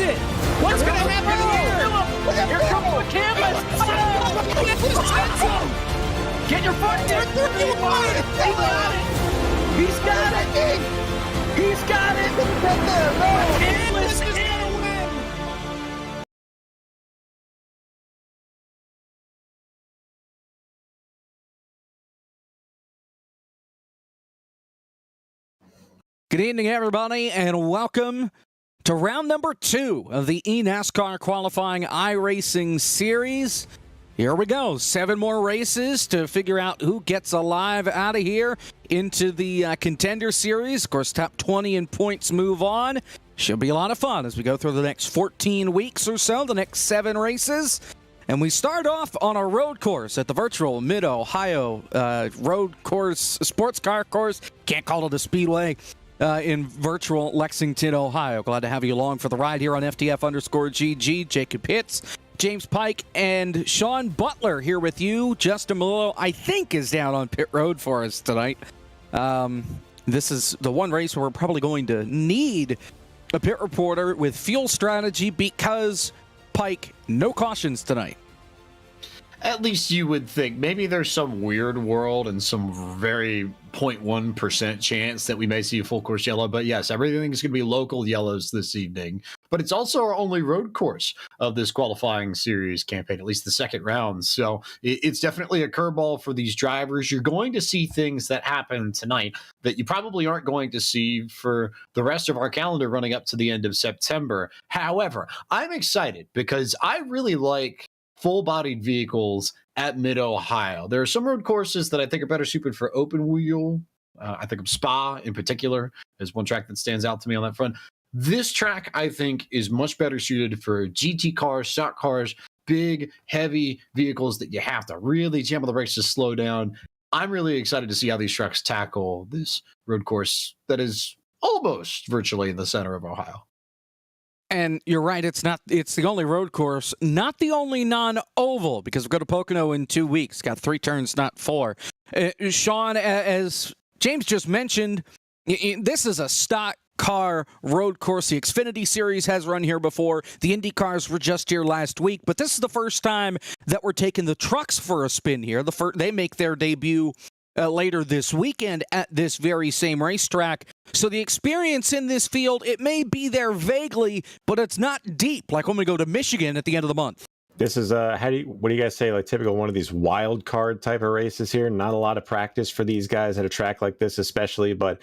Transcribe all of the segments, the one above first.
it. What's going to happen here? Here comes the canvas. Get your foot in. He got it. He's got it. He's got it. The canvas is going to win. Good evening, everybody, and welcome to round number 2 of the eNASCAR qualifying iRacing series. Here we go. 7 more races to figure out who gets alive out of here into the contender series. Of course, top 20 in points move on. Should be a lot of fun as we go through the next 14 weeks or so, the next 7 races. And we start off on a road course at the virtual Mid-Ohio road course, sports car course. Can't call it a speedway. In virtual Lexington, Ohio. Glad to have you along for the ride here on FTF_GG. Jacob Hitz, James Pike, and Sean Butler here with you. Justin Malillo, I think, is down on pit road for us tonight. This is the one race where we're probably going to need a pit reporter with fuel strategy because, Pike, no cautions tonight. At least you would think. Maybe there's some weird world and some very 0.1% chance that we may see a full course yellow. But yes, everything is going to be local yellows this evening. But it's also our only road course of this qualifying series campaign, at least the second round. So it's definitely a curveball for these drivers. You're going to see things that happen tonight that you probably aren't going to see for the rest of our calendar running up to the end of September. However, I'm excited because I really like full-bodied vehicles at Mid-Ohio. There are some road courses that I think are better suited for open wheel. I think of Spa in particular as one track that stands out to me on that front. This track, I think, is much better suited for GT cars, stock cars, big, heavy vehicles that you have to really jam on the brakes to slow down. I'm really excited to see how these trucks tackle this road course that is almost virtually in the center of Ohio. And you're right, it's the only road course, not the only non-oval, because we go to Pocono in 2 weeks. Got 3 turns, not 4. Sean, as James just mentioned, this is a stock car road course. The Xfinity Series has run here before. The Indy cars were just here last week, but this is the first time that we're taking the trucks for a spin here. They make their debut later this weekend at this very same racetrack. So the experience in this field, it may be there vaguely, but it's not deep like when we go to Michigan at the end of the month. This is what do you guys say, like typical one of these wild card type of races here? Not a lot of practice for these guys at a track like this especially, but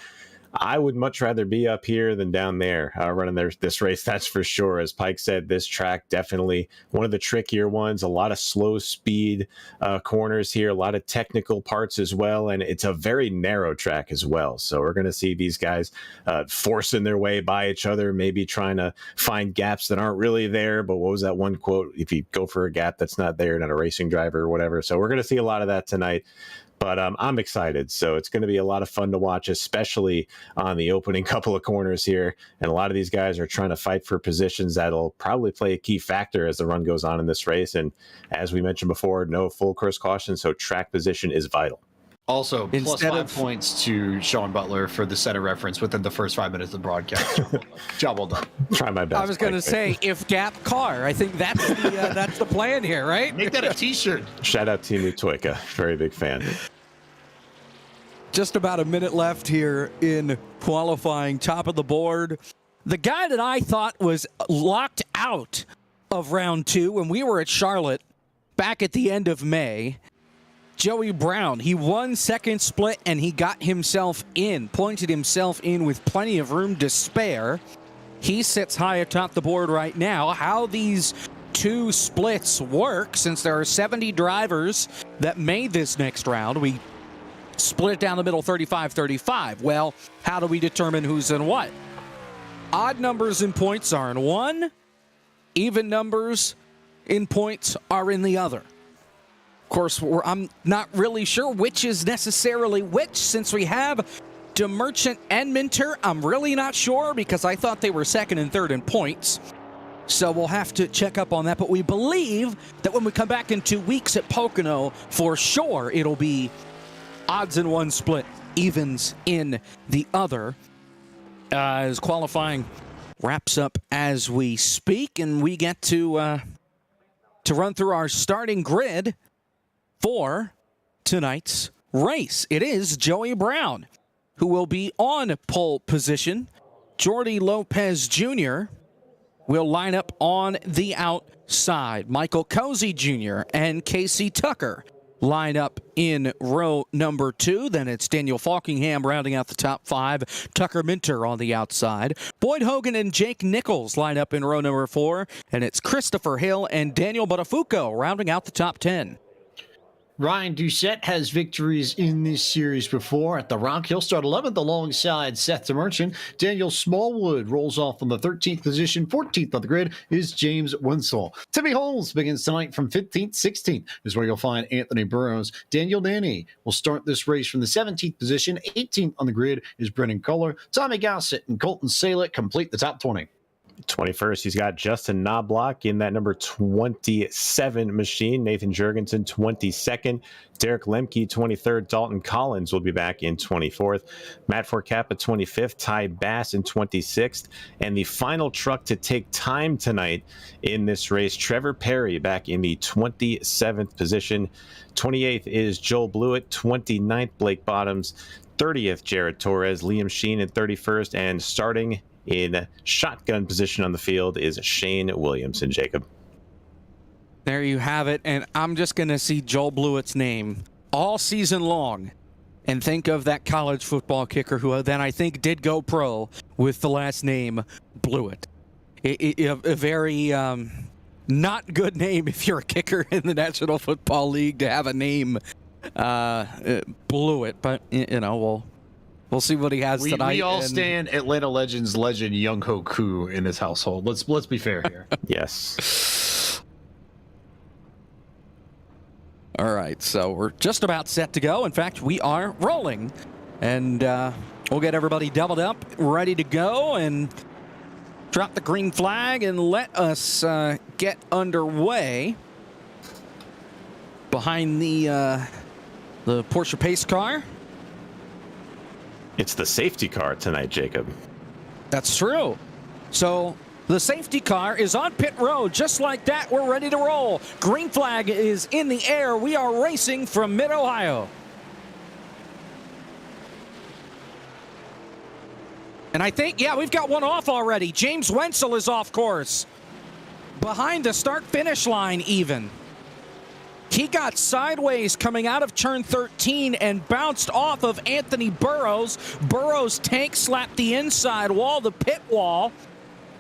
I would much rather be up here than down there running this race, that's for sure. As Pike said, this track definitely one of the trickier ones. A lot of slow speed corners here, a lot of technical parts as well, and it's a very narrow track as well. So we're going to see these guys forcing their way by each other, maybe trying to find gaps that aren't really there. But what was that one quote? If you go for a gap that's not there, not a racing driver or whatever. So we're going to see a lot of that tonight. But I'm excited. So it's going to be a lot of fun to watch, especially on the opening couple of corners here. And a lot of these guys are trying to fight for positions that'll probably play a key factor as the run goes on in this race. And as we mentioned before, no full course caution, so track position is vital. Also, plus 5 points to Sean Butler for the center reference within the first 5 minutes of the broadcast. Job well done. Try my best. I was going to say, if gap car, I think that's the plan here, right? Make that a t-shirt. Shout out Team Utoika. Very big fan. Just about a minute left here in qualifying, top of the board. The guy that I thought was locked out of round 2 when we were at Charlotte back at the end of May, Joey Brown. He won second split and he got himself in, pointed himself in with plenty of room to spare. He sits high atop the board right now. How these 2 splits work, since there are 70 drivers that made this next round, we split it down the middle 35-35. Well, how do we determine who's in what? Odd numbers in points are in one. Even numbers in points are in the other. Of course, I'm not really sure which is necessarily which, since we have DeMerchant and Minter. I'm really not sure because I thought they were second and third in points. So we'll have to check up on that. But we believe that when we come back in 2 weeks at Pocono, for sure it'll be odds in one split, evens in the other. As qualifying wraps up as we speak, and we get to run through our starting grid for tonight's race. It is Joey Brown who will be on pole position. Jordy Lopez Jr. will line up on the outside. Michael Cozy Jr. and Casey Tucker line up in row number 2. Then it's Daniel Falkingham rounding out the top 5. Tucker Minter on the outside. Boyd Hogan and Jake Nichols line up in row number 4. And it's Christopher Hill and Daniel Buttafuoco rounding out the top 10. Ryan Doucette has victories in this series before at the Rock. He'll start 11th alongside Seth DeMerchant. Daniel Smallwood rolls off from the 13th position. 14th on the grid is James Wenzel. Timmy Holmes begins tonight from 15th. 16th is where you'll find Anthony Burrows. Daniel Nanny will start this race from the 17th position. 18th on the grid is Brennan Kohler. Tommy Gossett and Colton Salek complete the top 20. 21st, he's got Justin Knobloch in that number 27 machine. Nathan Jurgensen, 22nd. Derek Lemke, 23rd. Dalton Collins will be back in 24th. Matt Forcappa, 25th. Ty Bass in 26th. And the final truck to take time tonight in this race, Trevor Perry back in the 27th position. 28th is Joel Blewett. 29th, Blake Bottoms. 30th, Jared Torres. Liam Sheen in 31st. And starting in shotgun position on the field is Shane Williamson, Jacob. There you have it, and I'm just going to see Joel Blewett's name all season long and think of that college football kicker who then I think did go pro with the last name Blewett. A very not good name if you're a kicker in the National Football League to have a name Blewett, but you know, We'll see what he has tonight. We all stand Atlanta Legends legend Young Ho Koo in his household. Let's be fair here. Yes. All right, so we're just about set to go. In fact, we are rolling, and we'll get everybody doubled up, ready to go, and drop the green flag and let us get underway behind the Porsche pace car. It's the safety car tonight, Jacob. That's true. So the safety car is on pit road. Just like that, we're ready to roll. Green flag is in the air. We are racing from Mid-Ohio. And I think, yeah, we've got one off already. James Wenzel is off course. Behind the start-finish line even. He got sideways coming out of turn 13 and bounced off of Anthony Burrows. Burrows' tank slapped the inside wall, the pit wall,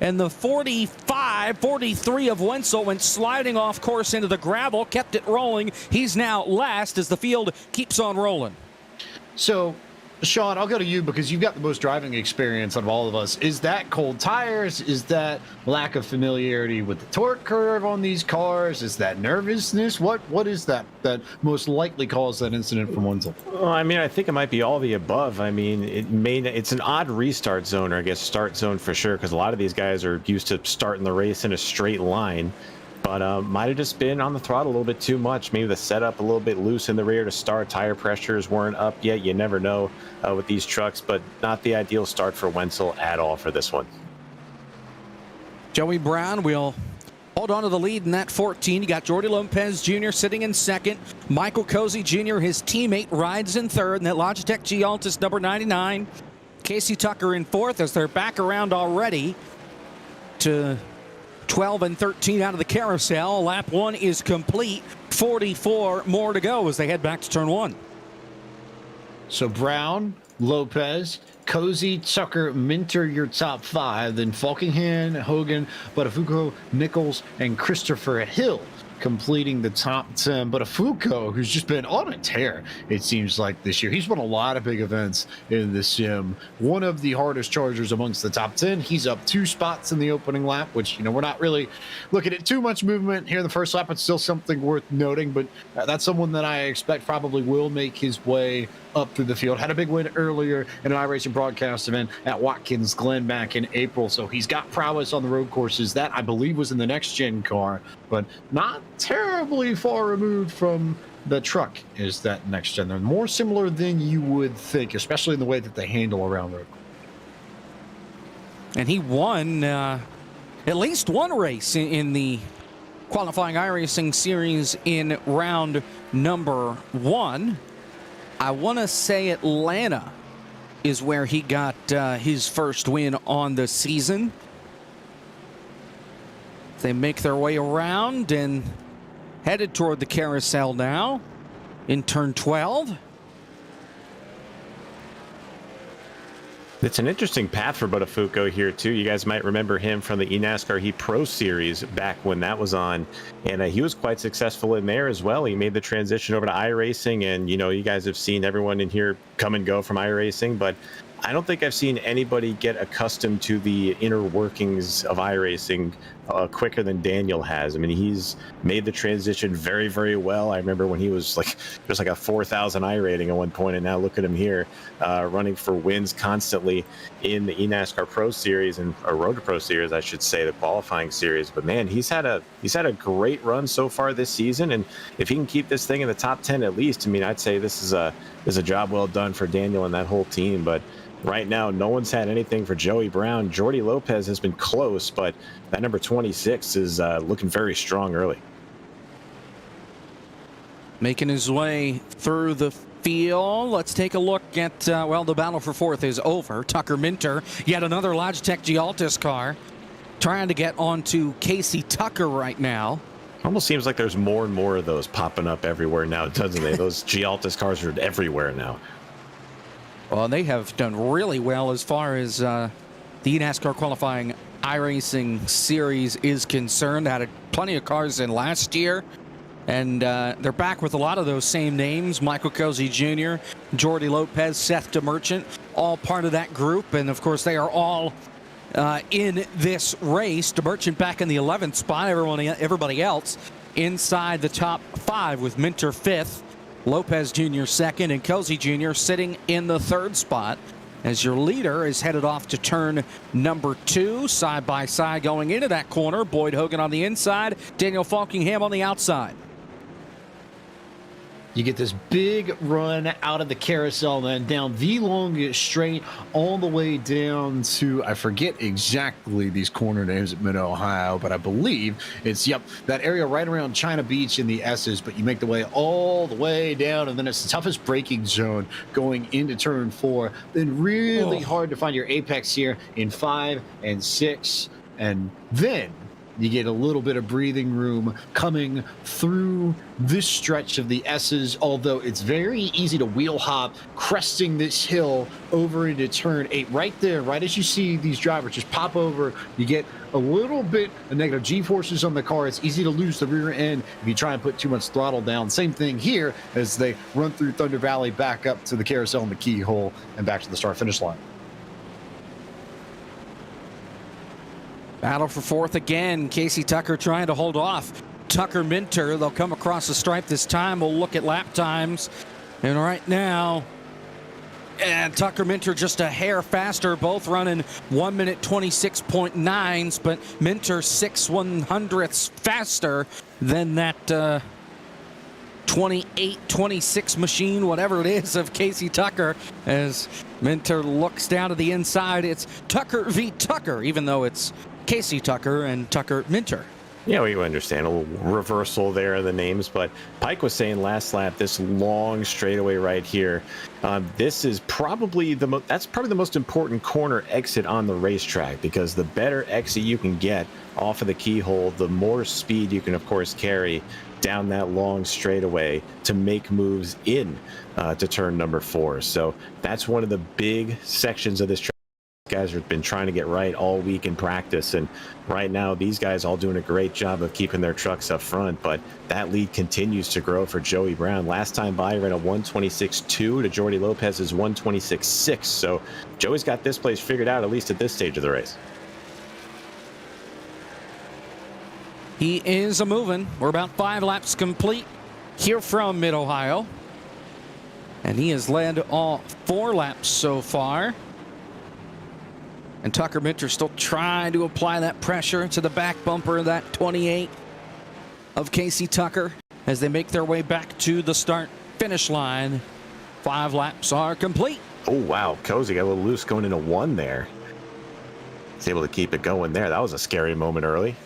and the 43 of Wenzel went sliding off course into the gravel, kept it rolling. He's now last as the field keeps on rolling. So, Sean, I'll go to you because you've got the most driving experience out of all of us. Is that cold tires? Is that lack of familiarity with the torque curve on these cars? Is that nervousness? What is that most likely caused that incident from Wenzel? Well, I mean, I think it might be all the above. I mean, it's an odd restart zone, or I guess start zone for sure, because a lot of these guys are used to starting the race in a straight line. But might have just been on the throttle a little bit too much. Maybe the setup a little bit loose in the rear to start. Tire pressures weren't up yet. You never know with these trucks, but not the ideal start for Wenzel at all for this one. Joey Brown will hold on to the lead in that 14. You got Jordy Lopez Jr. sitting in second. Michael Cozy Jr., his teammate, rides in third. And that Logitech G Altis number 99. Casey Tucker in fourth as they're back around already to 12 and 13 out of the carousel. Lap 1 is complete. 44 more to go as they head back to turn 1. So Brown, Lopez, Cozy, Tucker, Minter, your top 5. Then Falkingham, Hogan, Buttafuoco, Nichols, and Christopher Hill completing the top 10. Buttafuoco, who's just been on a tear, it seems like, this year. He's won a lot of big events in the sim. One of the hardest chargers amongst the top 10. He's up 2 spots in the opening lap, which, we're not really looking at too much movement here in the first lap. It's still something worth noting, but that's someone that I expect probably will make his way up through the field. Had a big win earlier in an iRacing broadcast event at Watkins Glen back in April, so he's got prowess on the road courses. That, I believe, was in the next-gen car, but not terribly far removed from the truck is that next-gen. They're more similar than you would think, especially in the way that they handle around road. And he won at least one race in the qualifying iRacing series in round number 1. I want to say Atlanta is where he got his first win on the season. They make their way around and headed toward the carousel now in turn 12. It's an interesting path for Botafuco here, too. You guys might remember him from the eNASCAR Heat Pro Series back when that was on, and he was quite successful in there as well. He made the transition over to iRacing, and, you know, you guys have seen everyone in here come and go from iRacing, but I don't think I've seen anybody get accustomed to the inner workings of iRacing quicker than Daniel has. I mean, he's made the transition very, very well. I remember when he was like just like a 4,000 I rating at one point, and now look at him here running for wins constantly in the eNASCAR Pro Series and Road to Pro Series, I should say, the qualifying series. But man, he's had a great run so far this season, and if he can keep this thing in the top 10 at least, I mean, I'd say this is a job well done for Daniel and that whole team. But right now, no one's had anything for Joey Brown. Jordy Lopez has been close, but that number 26 is looking very strong early. Making his way through the field. Let's take a look at, well, the battle for fourth is over. Tucker Minter, yet another Logitech Gialtis car, trying to get onto Casey Tucker right now. Almost seems like there's more and more of those popping up everywhere now, doesn't they? Those Gialtis cars are everywhere now. Well, they have done really well as far as the eNASCAR qualifying iRacing series is concerned. Had plenty of cars in last year, and they're back with a lot of those same names. Michael Cozy Jr., Jordy Lopez, Seth DeMerchant, all part of that group, and of course they are all in this race. DeMerchant back in the 11th spot. Everybody else inside the top 5 with Minter 5th. Lopez Jr. second, and Cozy Jr. sitting in the 3rd spot as your leader is headed off to turn number 2, side by side going into that corner. Boyd Hogan on the inside, Daniel Falkingham on the outside. You get this big run out of the carousel, then down the longest straight all the way down to, I forget exactly these corner names at Mid-Ohio, but I believe it's, yep, that area right around China Beach in the S's, but you make the way all the way down, and then it's the toughest braking zone going into turn 4. Then really hard to find your apex here in 5 and 6, and then you get a little bit of breathing room coming through this stretch of the S's, although it's very easy to wheel hop, cresting this hill over into turn 8. Right there, right as you see these drivers just pop over, you get a little bit of negative G-forces on the car. It's easy to lose the rear end if you try and put too much throttle down. Same thing here as they run through Thunder Valley, back up to the carousel and the keyhole, and back to the start-finish line. Battle for fourth again. Casey Tucker trying to hold off Tucker Minter. They'll come across the stripe this time. We'll look at lap times. And right now, and Tucker Minter just a hair faster, both running 1 minute 26.9s, but Minter 6/100ths faster than that 28-26 machine, whatever it is, of Casey Tucker. As Minter looks down to the inside, it's Tucker v. Tucker, even though it's Casey Tucker and Tucker Minter. Yeah, we understand a little reversal there of the names, but Pike was saying last lap, this long straightaway right here, this is probably that's probably the most important corner exit on the racetrack, because the better exit you can get off of the keyhole, the more speed you can, of course, carry down that long straightaway to make moves in to turn number 4. So that's one of the big sections of this track guys have been trying to get right all week in practice, and right now these guys all doing a great job of keeping their trucks up front, but that lead continues to grow for Joey Brown. Last time by, he ran a 126.2 to Jordy Lopez's 126.6, so Joey's got this place figured out, at least at this stage of the race. He is a moving. We're about 5 laps complete here from Mid-Ohio, and he has led all 4 laps so far. And Tucker Minter still trying to apply that pressure to the back bumper of that 28 of Casey Tucker as they make their way back to the start-finish line. 5 laps are complete. Oh, wow. Cozy got a little loose going into 1 there. He's able to keep it going there. That was a scary moment early.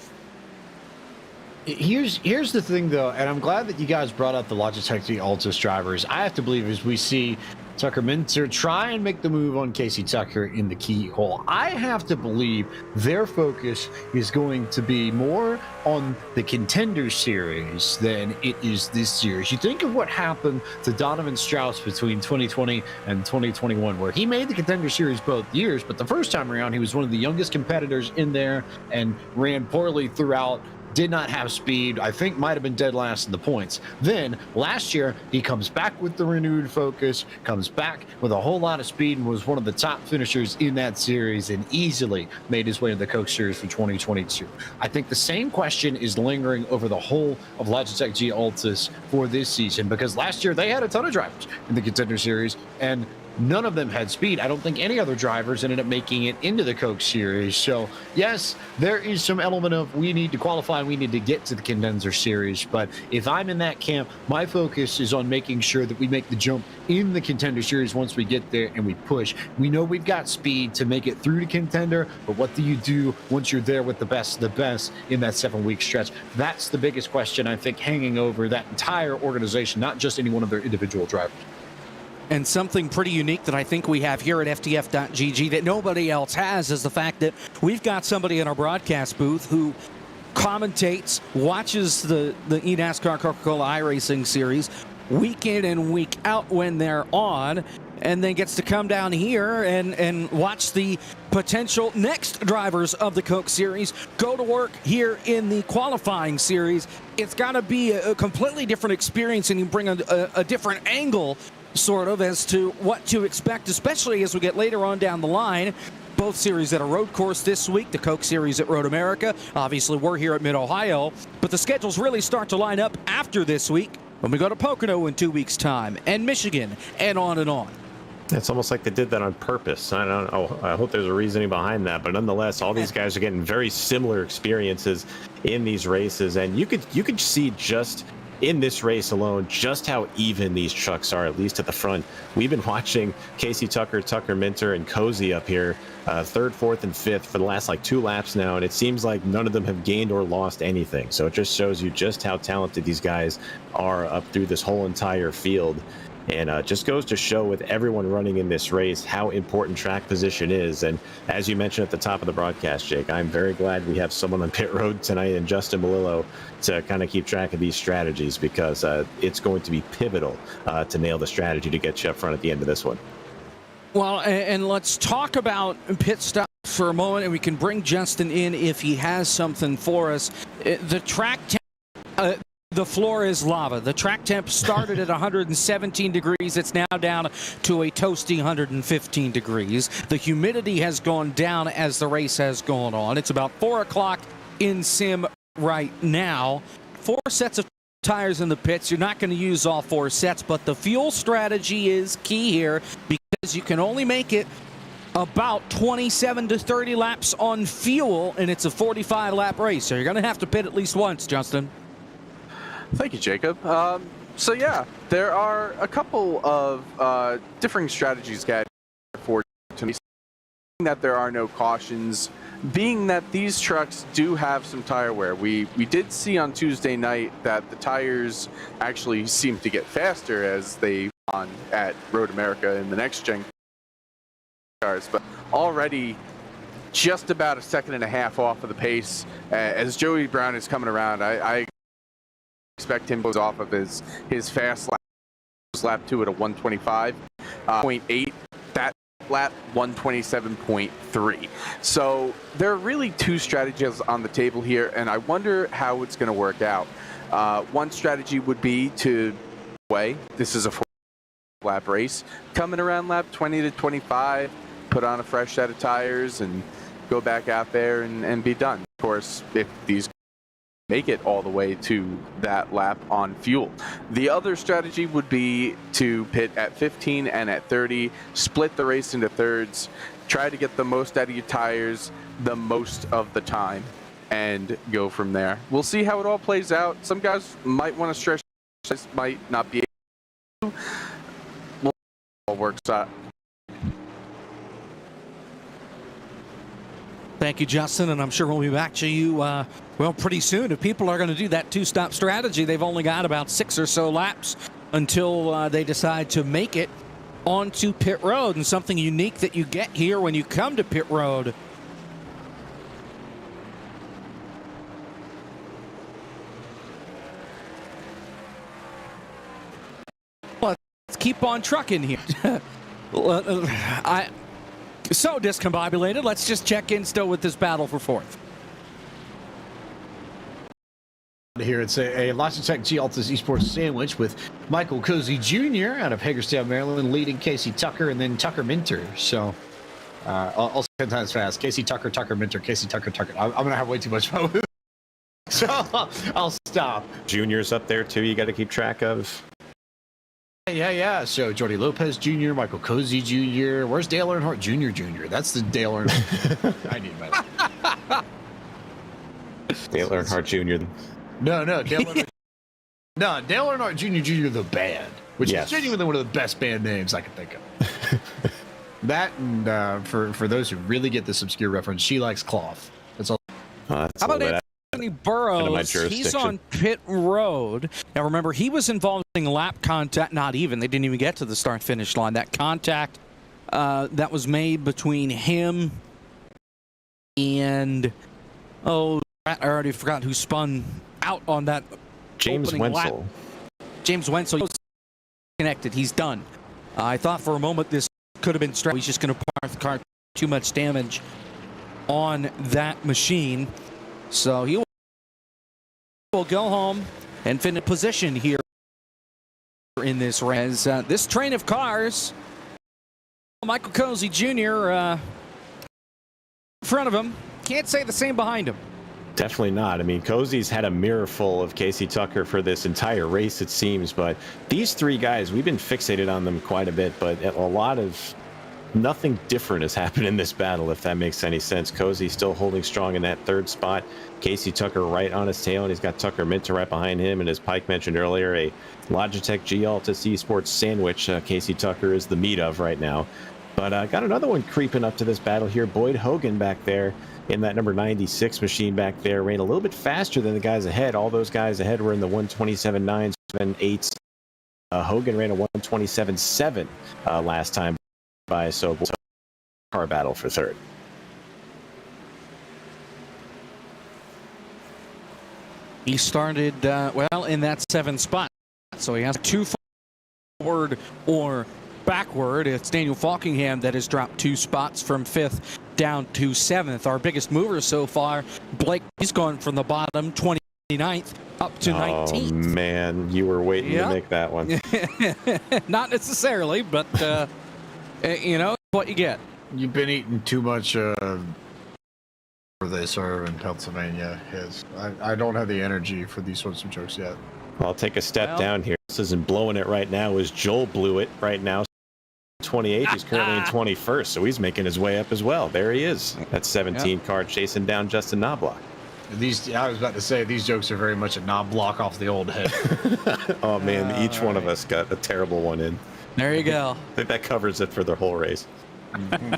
Here's the thing, though, and I'm glad that you guys brought up the Logitech G Altus drivers. I have to believe as we see Tucker Minter try and make the move on Casey Tucker in the keyhole, I have to believe their focus is going to be more on the Contender Series than it is this series. You think of what happened to Donovan Strauss between 2020 and 2021, where he made the Contender Series both years, but the first time around, he was one of the youngest competitors in there and ran poorly throughout. Did not have speed, I think might have been dead last in the points. Then last year, he comes back with the renewed focus, comes back with a whole lot of speed, and was one of the top finishers in that series and easily made his way to the Coke Series for 2022. I think the same question is lingering over the whole of Logitech G Altus for this season, because last year they had a ton of drivers in the Contender Series, and none of them had speed. I don't think any other drivers ended up making it into the Coke Series. So, yes, there is some element of we need to qualify and we need to get to the Contender Series. But if I'm in that camp, my focus is on making sure that we make the jump in the Contender Series once we get there and we push. We know we've got speed to make it through to Contender, but what do you do once you're there with the best of the best in that 7-week stretch? That's the biggest question, I think, hanging over that entire organization, not just any one of their individual drivers. And something pretty unique that I think we have here at FTF.GG that nobody else has is the fact that we've got somebody in our broadcast booth who commentates, watches the eNASCAR Coca-Cola iRacing series week in and week out when they're on, and then gets to come down here and watch the potential next drivers of the Coke Series go to work here in the qualifying series. It's got to be a completely different experience, and you bring a different angle sort of as to what to expect, especially as we get later on down the line. Both series at a road course this week, the Coke Series at Road America. Obviously, we're here at Mid-Ohio, but the schedules really start to line up after this week when we go to Pocono in 2 weeks' time, and Michigan, and on and on. It's almost like they did that on purpose. I don't know. I hope there's a reasoning behind that, but nonetheless, all these guys are getting very similar experiences in these races, and you could see just in this race alone just how even these trucks are, at least at the front. We've been watching Casey Tucker, Tucker Minter, and Cozy up here, third, fourth, and fifth for the last 2 laps now, and it seems like none of them have gained or lost anything. So it just shows you just how talented these guys are up through this whole entire field. And just goes to show with everyone running in this race how important track position is. And as you mentioned at the top of the broadcast, Jake, I'm very glad we have someone on pit road tonight and Justin Melillo to kind of keep track of these strategies, because it's going to be pivotal to nail the strategy to get you up front at the end of this one. Well, and let's talk about pit stop for a moment, and we can bring Justin in if he has something for us. The track the floor is lava. The track temp started at 117 degrees. It's now down to a toasty 115 degrees. The humidity has gone down as the race has gone on. It's about 4 o'clock in sim right now. 4 sets of tires in the pits. You're not going to use all 4 sets, but the fuel strategy is key here, because you can only make it about 27 to 30 laps on fuel, and it's a 45-lap race. So you're going to have to pit at least once, Justin. Thank you, Jacob. So yeah, there are a couple of differing strategies guys for tonight. That there are no cautions, being that these trucks do have some tire wear. We did see on Tuesday night that the tires actually seem to get faster as they on at Road America in the next gen cars, but already just about a second and a half off of the pace. As Joey Brown is coming around, I expect him goes off of his fast lap 2 at a 125.8. That lap 127.3. So there are really 2 strategies on the table here, and I wonder how it's going to work out. One strategy would be to this is a 4-lap race, coming around lap 20 to 25, put on a fresh set of tires and go back out there and be done. Of course, if these make it all the way to that lap on fuel. The other strategy would be to pit at 15 and at 30, split the race into thirds, try to get the most out of your tires the most of the time, and go from there. We'll see how it all plays out. Some guys might want to stretch, might not be able to. We'll all works out. Thank you, Justin, and I'm sure we'll be back to you, well, pretty soon. If people are going to do that two-stop strategy, they've only got about 6 or so laps until they decide to make it onto pit road. And something unique that you get here when you come to pit road, let's keep on trucking here. So discombobulated. Let's just check in still with this battle for fourth. Here it's a Logitech G Altus Esports sandwich with Michael Cozy Jr. out of Hagerstown, Maryland, leading Casey Tucker and then Tucker Minter. So I'll say 10 times fast. Casey Tucker, Tucker Minter, Casey Tucker, Tucker. I'm going to have way too much fun with it. So I'll stop. Junior's up there too. You got to keep track of. Yeah. So Jordy Lopez Jr., Michael Cozy Jr. Where's Dale Earnhardt Jr.? That's the Dale Earnhardt. I need my. Dale Earnhardt Jr. No, Dale Earnhardt. No, Dale Earnhardt Jr. The band, which is genuinely one of the best band names I can think of. That and for those who really get this obscure reference, she likes cloth. That's all. How about Anthony Burrows? He's on pit road. Now remember, he was involved in lap contact. Not even. They didn't even get to the start-finish line. That contact that was made between him and I already forgot who spun out on that. James Wenzel. James Wenzel was connected. He's done. I thought for a moment this could have been straight. He's just going to park the car. Too much damage on that machine. So he will go home and finish position here in this race. This train of cars, Michael Cozy Jr. In front of him. Can't say the same behind him. Definitely not. I mean, Cozy's had a mirror full of Casey Tucker for this entire race, it seems. But these three guys, we've been fixated on them quite a bit, but a lot of nothing different has happened in this battle, if that makes any sense. Cozy still holding strong in that third spot. Casey Tucker right on his tail, and he's got Tucker Minter right behind him. And as Pike mentioned earlier, a Logitech G Altus Esports sandwich. Casey Tucker is the meat of right now. But got another one creeping up to this battle here. Boyd Hogan back there in that number 96 machine back there ran a little bit faster than the guys ahead. All those guys ahead were in the 127.9s, 7.8s. Hogan ran a 127.7 last time by, so car battle for third. He started, well, in that 7th spot. So he has 2 forward or backward. It's Daniel Falkingham that has dropped 2 spots from 5th down to 7th. Our biggest mover so far, Blake, he's gone from the bottom 29th up to 19th. Oh, man, you were waiting to make that one. Not necessarily, but, you know, what you get. You've been eating too much where they serve in Pennsylvania. I don't have the energy for these sorts of jokes yet. I'll take a step down here. This isn't blowing it right now, as Joel blew it right now. 28th, he's currently in 21st, so he's making his way up as well. There he is. That's 17 car chasing down Justin Knobloch. I was about to say, these jokes are very much a Knobloch off the old head. Oh, man, each one of us got a terrible one in. There you go. I think that covers it for the whole race.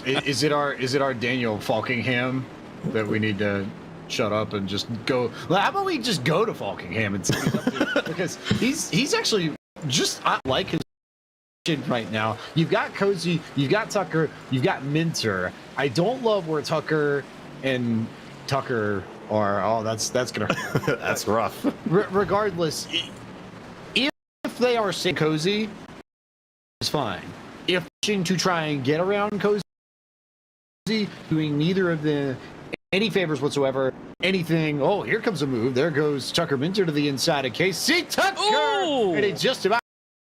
Is it our Daniel Falkingham that we need to shut up and just go? Well, how about we just go to Falkingham and see what he's up to? Because he's actually just, I like his right now. You've got Cozy, you've got Tucker, you've got Minter. I don't love where Tucker are. Oh, that's gonna that's rough. Regardless, if they are saying Cozy, it's fine. If to try and get around Cozy, doing neither of the any favors whatsoever, anything. Oh, here comes a move. There goes Tucker Minter to the inside of Casey Tucker, and he just about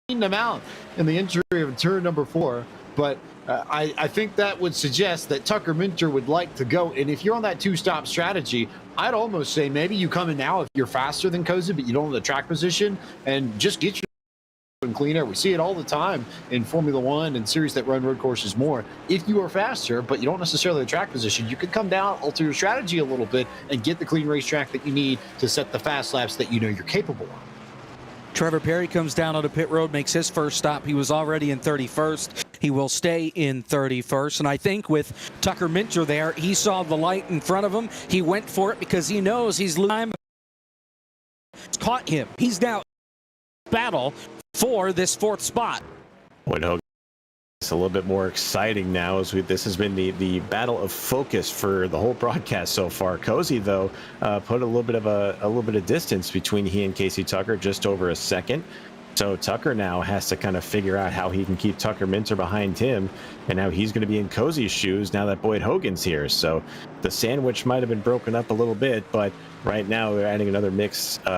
them out in the entry of turn number 4. But I think that would suggest that Tucker Minter would like to go. And if you're on that 2-stop strategy, I'd almost say maybe you come in now if you're faster than Cozy, but you don't have the track position, and just get your in clean air. We see it all the time in Formula One and series that run road courses more. If you are faster, but you don't necessarily have the track position, you could come down, alter your strategy a little bit, and get the clean racetrack that you need to set the fast laps that you know you're capable of. Trevor Perry comes down on the pit road, makes his first stop. He was already in 31st. He will stay in 31st. And I think with Tucker Minter there, he saw the light in front of him. He went for it because he knows he's losing time. It's caught him. He's now battle for this 4th spot. Boyd Hogan, it's a little bit more exciting now as this has been the battle of focus for the whole broadcast so far. Cozy, though, put a little bit of distance between he and Casey Tucker, just over a second. So Tucker now has to kind of figure out how he can keep Tucker Minter behind him, and now he's going to be in Cozy's shoes now that Boyd Hogan's here. So the sandwich might have been broken up a little bit, but right now we're adding another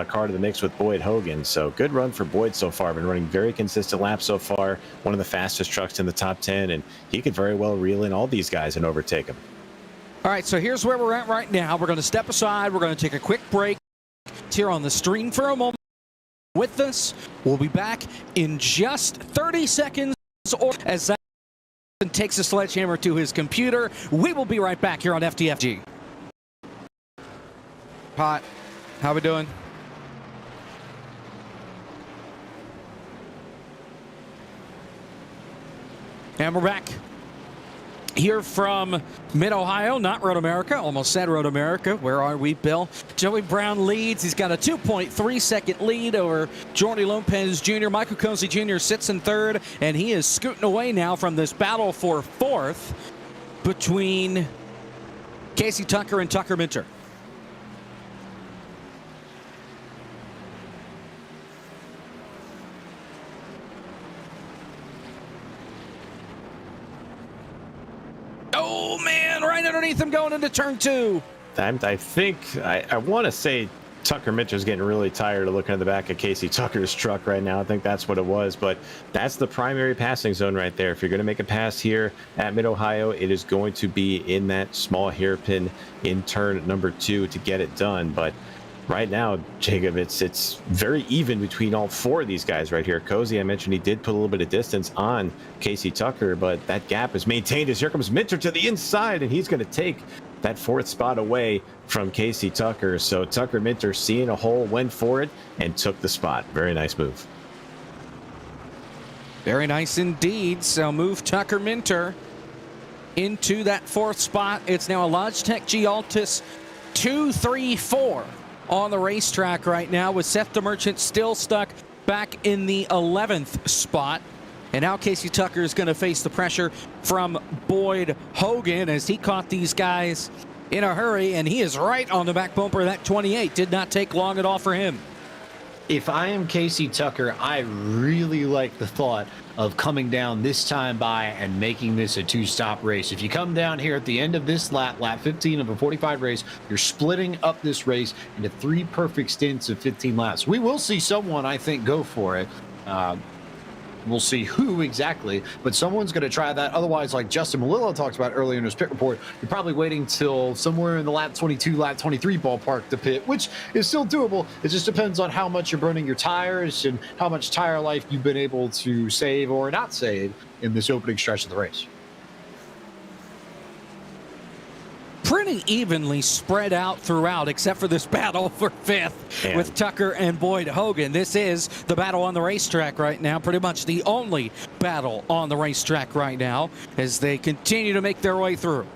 car to the mix with Boyd Hogan. So good run for Boyd so far. Been running very consistent laps so far. One of the fastest trucks in the top 10, and he could very well reel in all these guys and overtake them. All right, so here's where we're at right now. We're going to step aside. We're going to take a quick break here on the stream for a moment. With us, we'll be back in just 30 seconds, or as that takes a sledgehammer to his computer. We will be right back here on FTFG. Hot, how we doing? And we're back here from Mid-Ohio, not Road America. Almost said Road America. Where are we, Bill? Joey Brown leads. He's got a 2.3-second lead over Jordy Lopez Jr. Michael Cozy Jr. sits in 3rd, and he is scooting away now from this battle for 4th between Casey Tucker and Tucker Minter. Oh, man, right underneath him going into turn 2. I think, I want to say Tucker Minter's getting really tired of looking at the back of Casey Tucker's truck right now. I think that's what it was, but that's the primary passing zone right there. If you're going to make a pass here at Mid-Ohio, it is going to be in that small hairpin in turn number 2 to get it done. But right now, Jacob, it's very even between all 4 of these guys right here. Cozy, I mentioned he did put a little bit of distance on Casey Tucker, but that gap is maintained as here comes Minter to the inside, and he's going to take that 4th spot away from Casey Tucker. So Tucker Minter, seeing a hole, went for it and took the spot. Very nice move. Very nice indeed. So move Tucker Minter into that 4th spot. It's now a Logitech G Altus 234 on the racetrack right now, with Seth DeMerchant still stuck back in the 11th spot. And now Casey Tucker is going to face the pressure from Boyd Hogan as he caught these guys in a hurry, and he is right on the back bumper of that 28. Did not take long at all for him. If I am Casey Tucker, I really like the thought of coming down this time by and making this a 2-stop race. If you come down here at the end of this lap 15 of a 45 race, you're splitting up this race into 3 perfect stints of 15 laps. We will see someone, I think, go for it. We'll see who exactly, but someone's going to try that. Otherwise, like Justin Malillo talked about earlier in his pit report, you're probably waiting till somewhere in the lap 22, lap 23 ballpark to pit, which is still doable. It just depends on how much you're burning your tires and how much tire life you've been able to save or not save in this opening stretch of the race. Pretty evenly spread out throughout, except for this battle for 5th with Tucker and Boyd Hogan. This is the battle on the racetrack right now, pretty much the only battle on the racetrack right now as they continue to make their way through.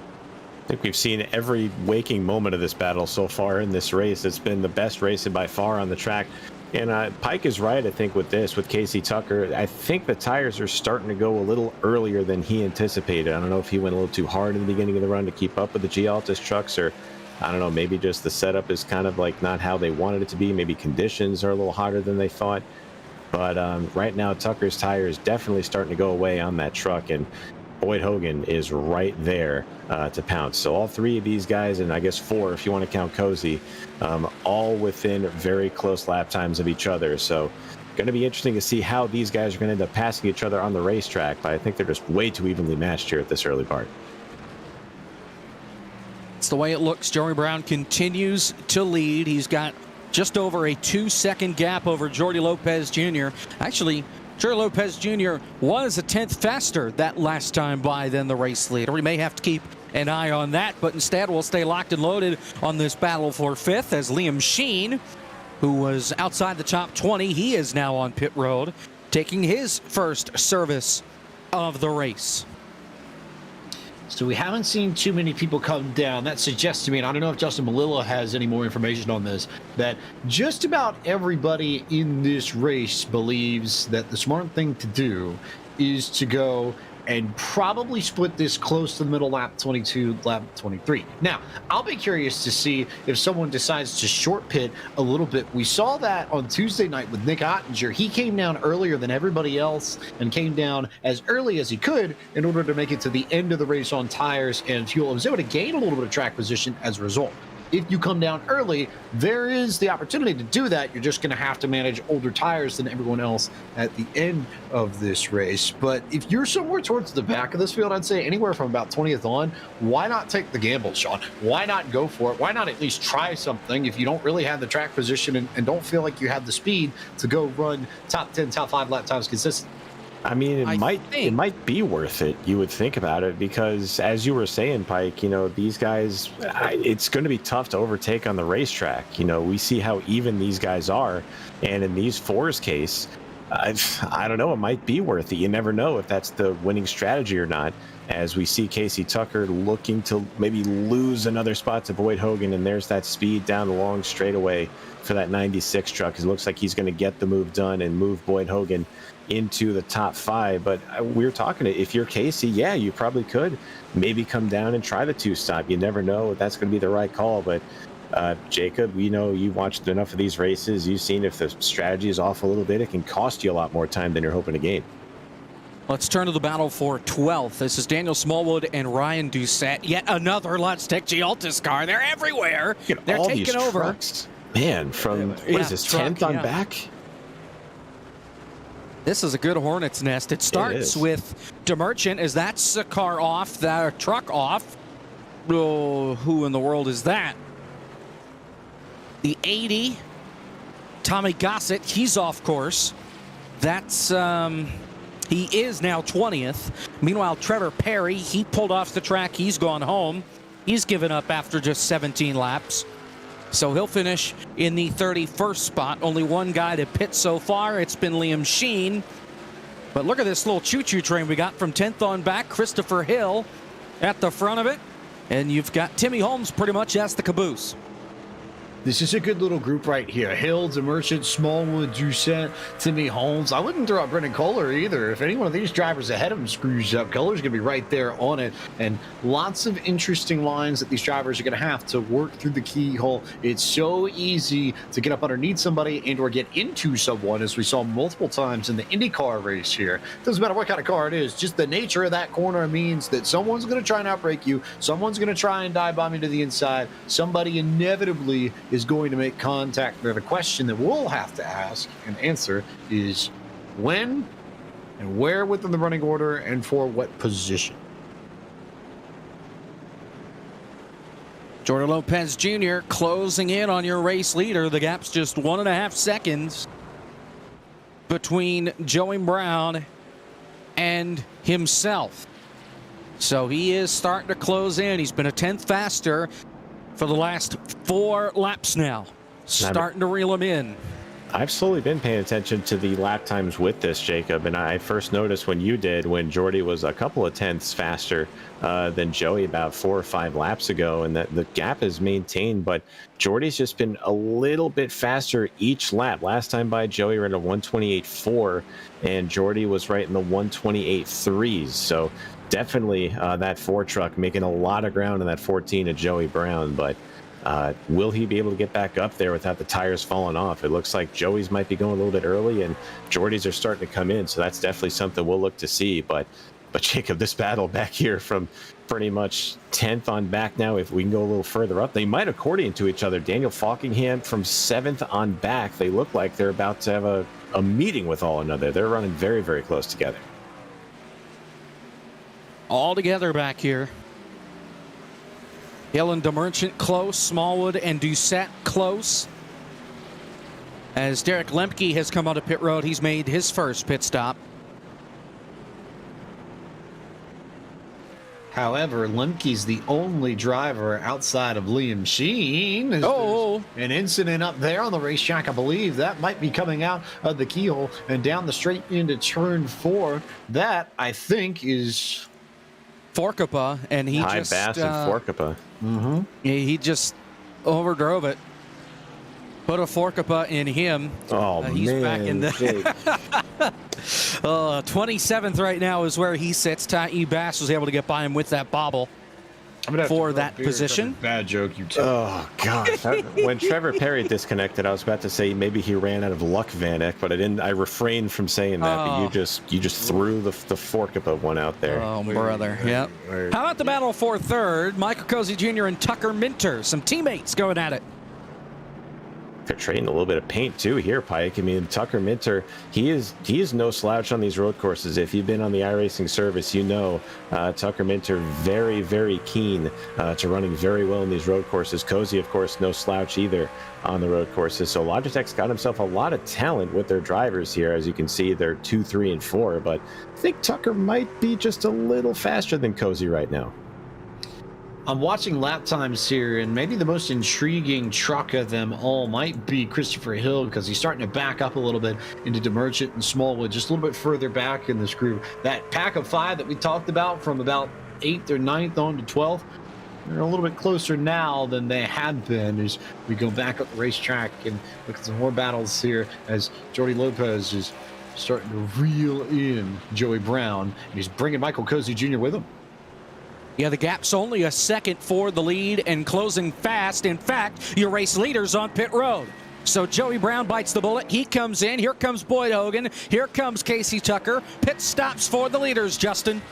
I think we've seen every waking moment of this battle so far in this race. It's been the best racing by far on the track. And Pike is right, I think, with Casey Tucker. I think the tires are starting to go a little earlier than he anticipated. I don't know if he went a little too hard in the beginning of the run to keep up with the G Altus trucks, or I don't know, maybe just the setup is kind of like not how they wanted it to be. Maybe conditions are a little hotter than they thought. But right now, Tucker's tire is definitely starting to go away on that truck, and Boyd Hogan is right there to pounce. So all 3 of these guys, and I guess 4 if you want to count Cozy, all within very close lap times of each other. So going to be interesting to see how these guys are going to end up passing each other on the racetrack, but I think they're just way too evenly matched here at this early part. It's the way it looks. Joey Brown continues to lead. He's got just over a 2-second gap over Jordy Lopez Jr. Actually, Jordy Lopez Jr. was a 10th faster that last time by than the race leader. We may have to keep an eye on that, but instead we'll stay locked and loaded on this battle for 5th as Liam Sheen who was outside the top 20. He is now on pit road, taking his first service of the race. So we haven't seen too many people come down. That suggests to me, and I don't know if Justin Malilla has any more information on this, that just about everybody in this race believes that the smart thing to do is to go and probably split this close to the middle, lap 22, lap 23. Now, I'll be curious to see if someone decides to short pit a little bit. We saw that on Tuesday night with Nick Ottinger. He came down earlier than everybody else and came down as early as he could in order to make it to the end of the race on tires and fuel. And was able to gain a little bit of track position as a result. If you come down early, there is the opportunity to do that. You're just going to have to manage older tires than everyone else at the end of this race. But if you're somewhere towards the back of this field, I'd say anywhere from about 20th on, why not take the gamble, Sean? Why not go for it? Why not at least try something if you don't really have the track position and don't feel like you have the speed to go run top 10, top 5 lap times consistently? I mean, it might be worth it. You would think about it because, as you were saying, Pike, these guys, it's going to be tough to overtake on the racetrack. We see how even these guys are, and in these fours case, I don't know, it might be worth it. You never know if that's the winning strategy or not. As we see Casey Tucker looking to maybe lose another spot to Boyd Hogan, and there's that speed down the long straightaway for that 96 truck. It looks like he's going to get the move done and move Boyd Hogan into the top 5. But we're talking, if you're Casey, yeah, you probably could maybe come down and try the 2-stop. You never know if that's going to be the right call. But Jacob, you've watched enough of these races. You've seen if the strategy is off a little bit, it can cost you a lot more time than you're hoping to gain. Let's turn to the battle for 12th. This is Daniel Smallwood and Ryan Doucette. Yet another Logitech Gialtis car. They're everywhere. They're all taking these over. Trucks. Man, from what is this, 10th on back? This is a good hornet's nest. It starts with DeMerchant as that's a car off, that truck off. Oh, who in the world is that? The 80, Tommy Gossett, he's off course. That's, he is now 20th. Meanwhile, Trevor Perry, he pulled off the track. He's gone home. He's given up after just 17 laps. So he'll finish in the 31st spot. Only one guy to pit so far. It's been Liam Sheen. But look at this little choo-choo train we got from 10th on back. Christopher Hill at the front of it. And you've got Timmy Holmes pretty much as the caboose. This is a good little group right here. Hill, DeMerchant, Smallwood, Doucette, Timmy Holmes. I wouldn't throw out Brendan Kohler either. If any one of these drivers ahead of him screws up, Kohler's going to be right there on it. And lots of interesting lines that these drivers are going to have to work through the keyhole. It's so easy to get up underneath somebody and or get into someone, as we saw multiple times in the IndyCar race here. Doesn't matter what kind of car it is. Just the nature of that corner means that someone's going to try and outbrake you. Someone's going to try and dive bomb you to the inside. Somebody inevitably is going to make contact. But the question that we'll have to ask and answer is when and where within the running order and for what position. Jordan Lopez Jr. closing in on your race leader. The gap's just 1.5 seconds between Joey Brown and himself. So he is starting to close in. He's been a 10th faster for the last 4 laps now. Starting to reel him in. I've slowly been paying attention to the lap times with this, Jacob, and I first noticed when you did, when Jordy was a couple of tenths faster than Joey about 4 or 5 laps ago, and that the gap is maintained, but Jordy's just been a little bit faster each lap. Last time by, Joey ran a 128.4, and Jordy was right in the 128.3s, so definitely that 4 truck making a lot of ground in that 14 of Joey Brown, but will he be able to get back up there without the tires falling off? It looks like Joey's might be going a little bit early and Jordy's are starting to come in, so that's definitely something we'll look to see. But Jacob, this battle back here from pretty much 10th on back now, if we can go a little further up, they might accordion to each other. Daniel Falkingham from 7th on back, they look like they're about to have a meeting with all another. They're running very, very close together. All together back here. Hill and DeMerchant close. Smallwood and Doucette close. As Derek Lemke has come onto pit road, he's made his first pit stop. However, Lemke's the only driver outside of Liam Sheen. There's an incident up there on the racetrack. I believe that might be coming out of the keyhole and down the straight into turn 4. That, I think, is Forkapa, and he High just Bass and Forkapa. he just overdrove it. Put a Forkapa in him. Oh, he's man. back in the 27th right now is where he sits. Bass was able to get by him with that bobble for that position. Bad joke, you too. Oh, gosh. When Trevor Perry disconnected, I was about to say maybe he ran out of luck, Vanek, but I didn't. I refrained from saying that. But you just threw the Forkapa one out there. Oh, brother. Yep. How about the battle for third? Michael Cozy Jr. and Tucker Minter, some teammates going at it. They're trading a little bit of paint too here, Pike. I mean, Tucker Minter, he is no slouch on these road courses. If you've been on the iRacing service, you know Tucker Minter very, very keen to running very well in these road courses. Cozy, of course, no slouch either on the road courses. So Logitech's got himself a lot of talent with their drivers here. As you can see, they're 2, 3, and 4. But I think Tucker might be just a little faster than Cozy right now. I'm watching lap times here, and maybe the most intriguing truck of them all might be Christopher Hill, because he's starting to back up a little bit into DeMerchant and Smallwood, just a little bit further back in this group. That pack of 5 that we talked about from about 8th or 9th on to 12th, they're a little bit closer now than they had been as we go back up the racetrack and look at some more battles here as Jordi Lopez is starting to reel in Joey Brown, and he's bringing Michael Cozy Jr. with him. Yeah, the gap's only a second for the lead and closing fast. In fact, your race leader's on pit road. So Joey Brown bites the bullet. He comes in. Here comes Boyd Hogan. Here comes Casey Tucker. Pit stops for the leaders, Justin.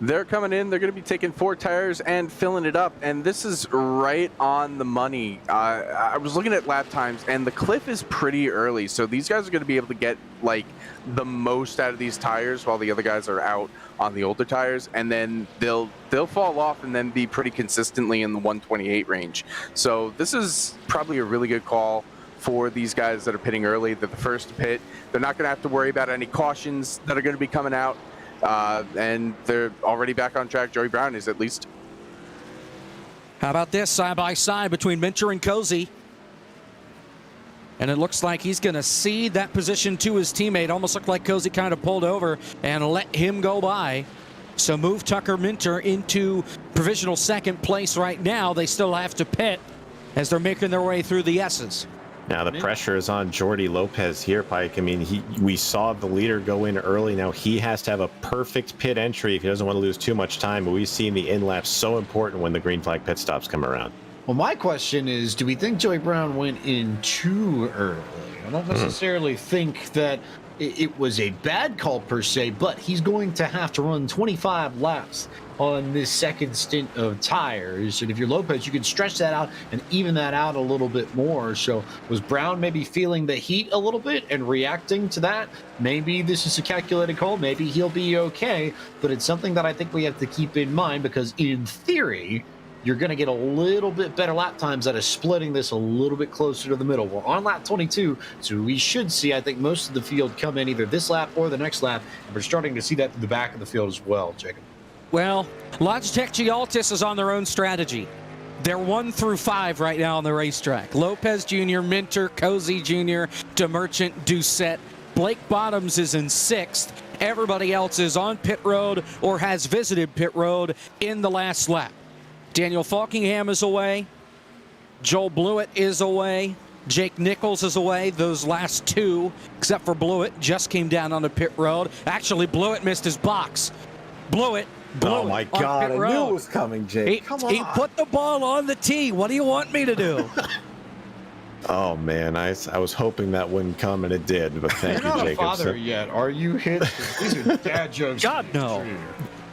They're coming in. They're going to be taking 4 tires and filling it up. And this is right on the money. I was looking at lap times, and the cliff is pretty early. So these guys are going to be able to get like the most out of these tires while the other guys are out on the older tires. And then they'll fall off and then be pretty consistently in the 128 range. So this is probably a really good call for these guys that are pitting early. They're the first to pit. They're not going to have to worry about any cautions that are going to be coming out. And they're already back on track. Joey Brown is, at least. How about this side by side between Minter and Cozy? And it looks like he's going to cede that position to his teammate. Almost looked like Cozy kind of pulled over and let him go by. So move Tucker Minter into provisional second place right now. They still have to pit as they're making their way through the S's. Now the pressure is on Jordi Lopez here, Pike. I mean, we saw the leader go in early. Now he has to have a perfect pit entry if he doesn't want to lose too much time. But we've seen the in laps so important when the green flag pit stops come around. Well, my question is, do we think Joey Brown went in too early? I don't necessarily think that it was a bad call per se, but he's going to have to run 25 laps on this second stint of tires. And if you're Lopez, you can stretch that out and even that out a little bit more. So was Brown maybe feeling the heat a little bit and reacting to that? Maybe this is a calculated call. Maybe he'll be okay. But it's something that I think we have to keep in mind, because in theory, you're going to get a little bit better lap times out of splitting this a little bit closer to the middle. We're on lap 22, so we should see, I think, most of the field come in either this lap or the next lap. And we're starting to see that through the back of the field as well, Jacob. Well, Logitech Gialtis is on their own strategy. They're 1 through 5 right now on the racetrack. Lopez Jr., Minter, Cozy Jr., DeMerchant, Doucette. Blake Bottoms is in 6th. Everybody else is on pit road or has visited pit road in the last lap. Daniel Falkingham is away. Joel Blewett is away. Jake Nichols is away. Those last 2, except for Blewett, just came down on the pit road. Actually, Blewett missed his box. Blewett. Oh my God, I knew it was coming, Jake. Come on. He put the ball on the tee. What do you want me to do? Oh man, I was hoping that wouldn't come, and it did. But thank you, Jacob. You're not a father yet, are you? Hit? These are dad jokes. God, no.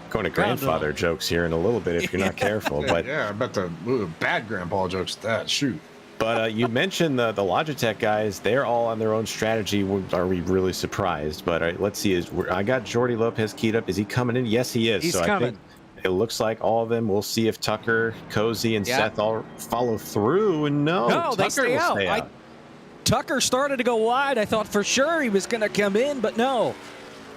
Going to grandfather jokes here in a little bit if you're not careful. But yeah, I bet the bad grandpa jokes that. Shoot. But you mentioned the Logitech guys. They're all on their own strategy. Are we really surprised? But let's see. I got Jordi Lopez keyed up. Is he coming in? Yes, he is. He's so coming. I think it looks like all of them. We'll see if Tucker, Cozy, and Seth all follow through. And no, they stay out. Tucker started to go wide. I thought for sure he was going to come in, but no.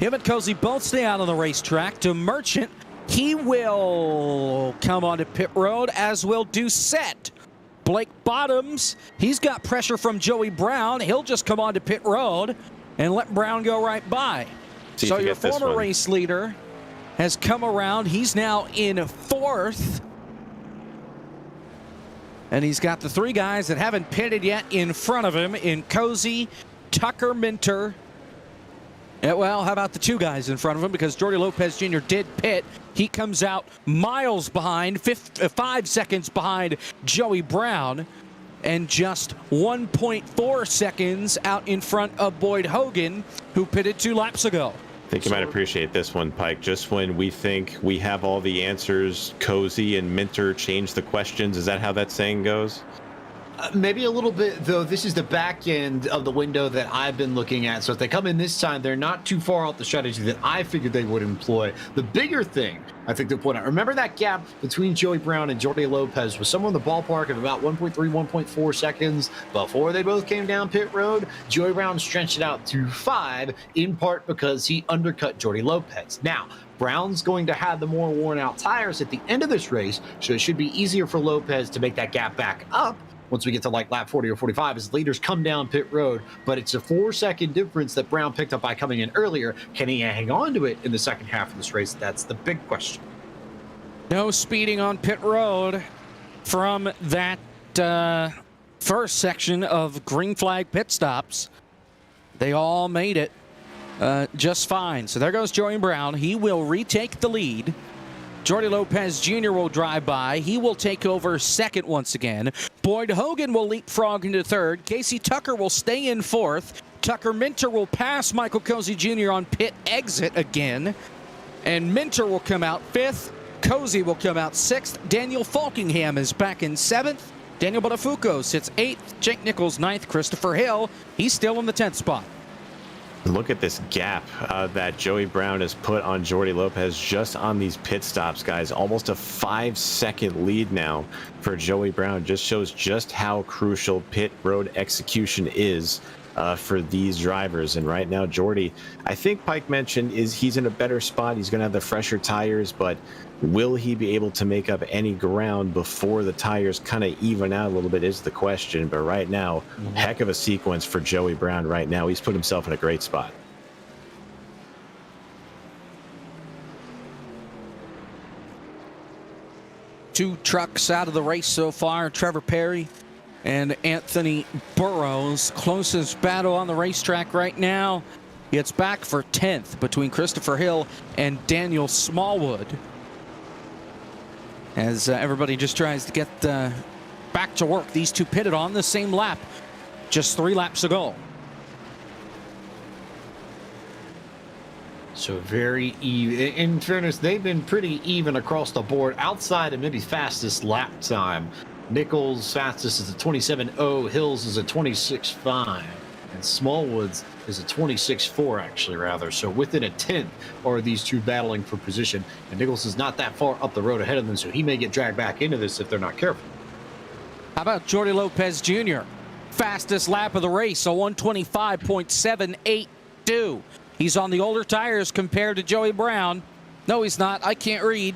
Him and Cozy both stay out on the racetrack. DeMerchant He will come onto pit road, as will Doucette. Blake Bottoms, he's got pressure from Joey Brown. He'll just come onto pit road and let Brown go right by. So your former race leader has come around. He's now in fourth. And he's got the three guys that haven't pitted yet in front of him in Cozy, Tucker Minter. Well, how about the two guys in front of him? Because Jordy Lopez Jr. did pit. He comes out miles behind, 5 seconds behind Joey Brown, and just 1.4 seconds out in front of Boyd Hogan, who pitted 2 laps ago. I think you might appreciate this one, Pike. Just when we think we have all the answers, Cozy and Minter change the questions. Is that how that saying goes? Maybe a little bit, though. This is the back end of the window that I've been looking at. So if they come in this time, they're not too far off the strategy that I figured they would employ. The bigger thing, I think, to point out, remember that gap between Joey Brown and Jordy Lopez was somewhere in the ballpark of about 1.3, 1.4 seconds before they both came down pit road. Joey Brown stretched it out to 5, in part because he undercut Jordy Lopez. Now, Brown's going to have the more worn out tires at the end of this race, so it should be easier for Lopez to make that gap back up once we get to like lap 40 or 45 as leaders come down pit road. But it's a 4-second difference that Brown picked up by coming in earlier. Can he hang on to it in the second half of this race? That's the big question. No speeding on pit road from that first section of green flag pit stops. They all made it just fine. So there goes Joey Brown. He will retake the lead. Jordy Lopez Jr. will drive by. He will take over second once again. Boyd Hogan will leapfrog into third. Casey Tucker will stay in fourth. Tucker Minter will pass Michael Cozy Jr. on pit exit again. And Minter will come out fifth. Cozy will come out sixth. Daniel Falkingham is back in seventh. Daniel Botafuco sits eighth. Jake Nichols ninth. Christopher Hill, he's still in the 10th spot. Look at this gap that Joey Brown has put on Jordy Lopez just on these pit stops, guys. Almost a 5-second lead now for Joey Brown. Just shows just how crucial pit road execution is for these drivers. And right now, Jordy, I think Pike mentioned, he's in a better spot. He's going to have the fresher tires, but will he be able to make up any ground before the tires kind of even out a little bit is the question. But right now, heck of a sequence for Joey Brown right now. He's put himself in a great spot. Two trucks out of the race so far. Trevor Perry and Anthony Burrows. Closest battle on the racetrack right now. It's back for 10th between Christopher Hill and Daniel Smallwood, as everybody just tries to get back to work. These two pitted on the same lap just 3 laps ago. So very even. In fairness, they've been pretty even across the board outside of maybe fastest lap time. Nichols fastest is a 27.0, Hills is a 26.5, and Smallwoods is a 26.4 actually, rather. So within a 10th are these two battling for position, and Nichols is not that far up the road ahead of them, so he may get dragged back into this if they're not careful. How about Jordy Lopez Jr.? Fastest lap of the race, a 125.782. He's on the older tires compared to Joey Brown. No, he's not. I can't read.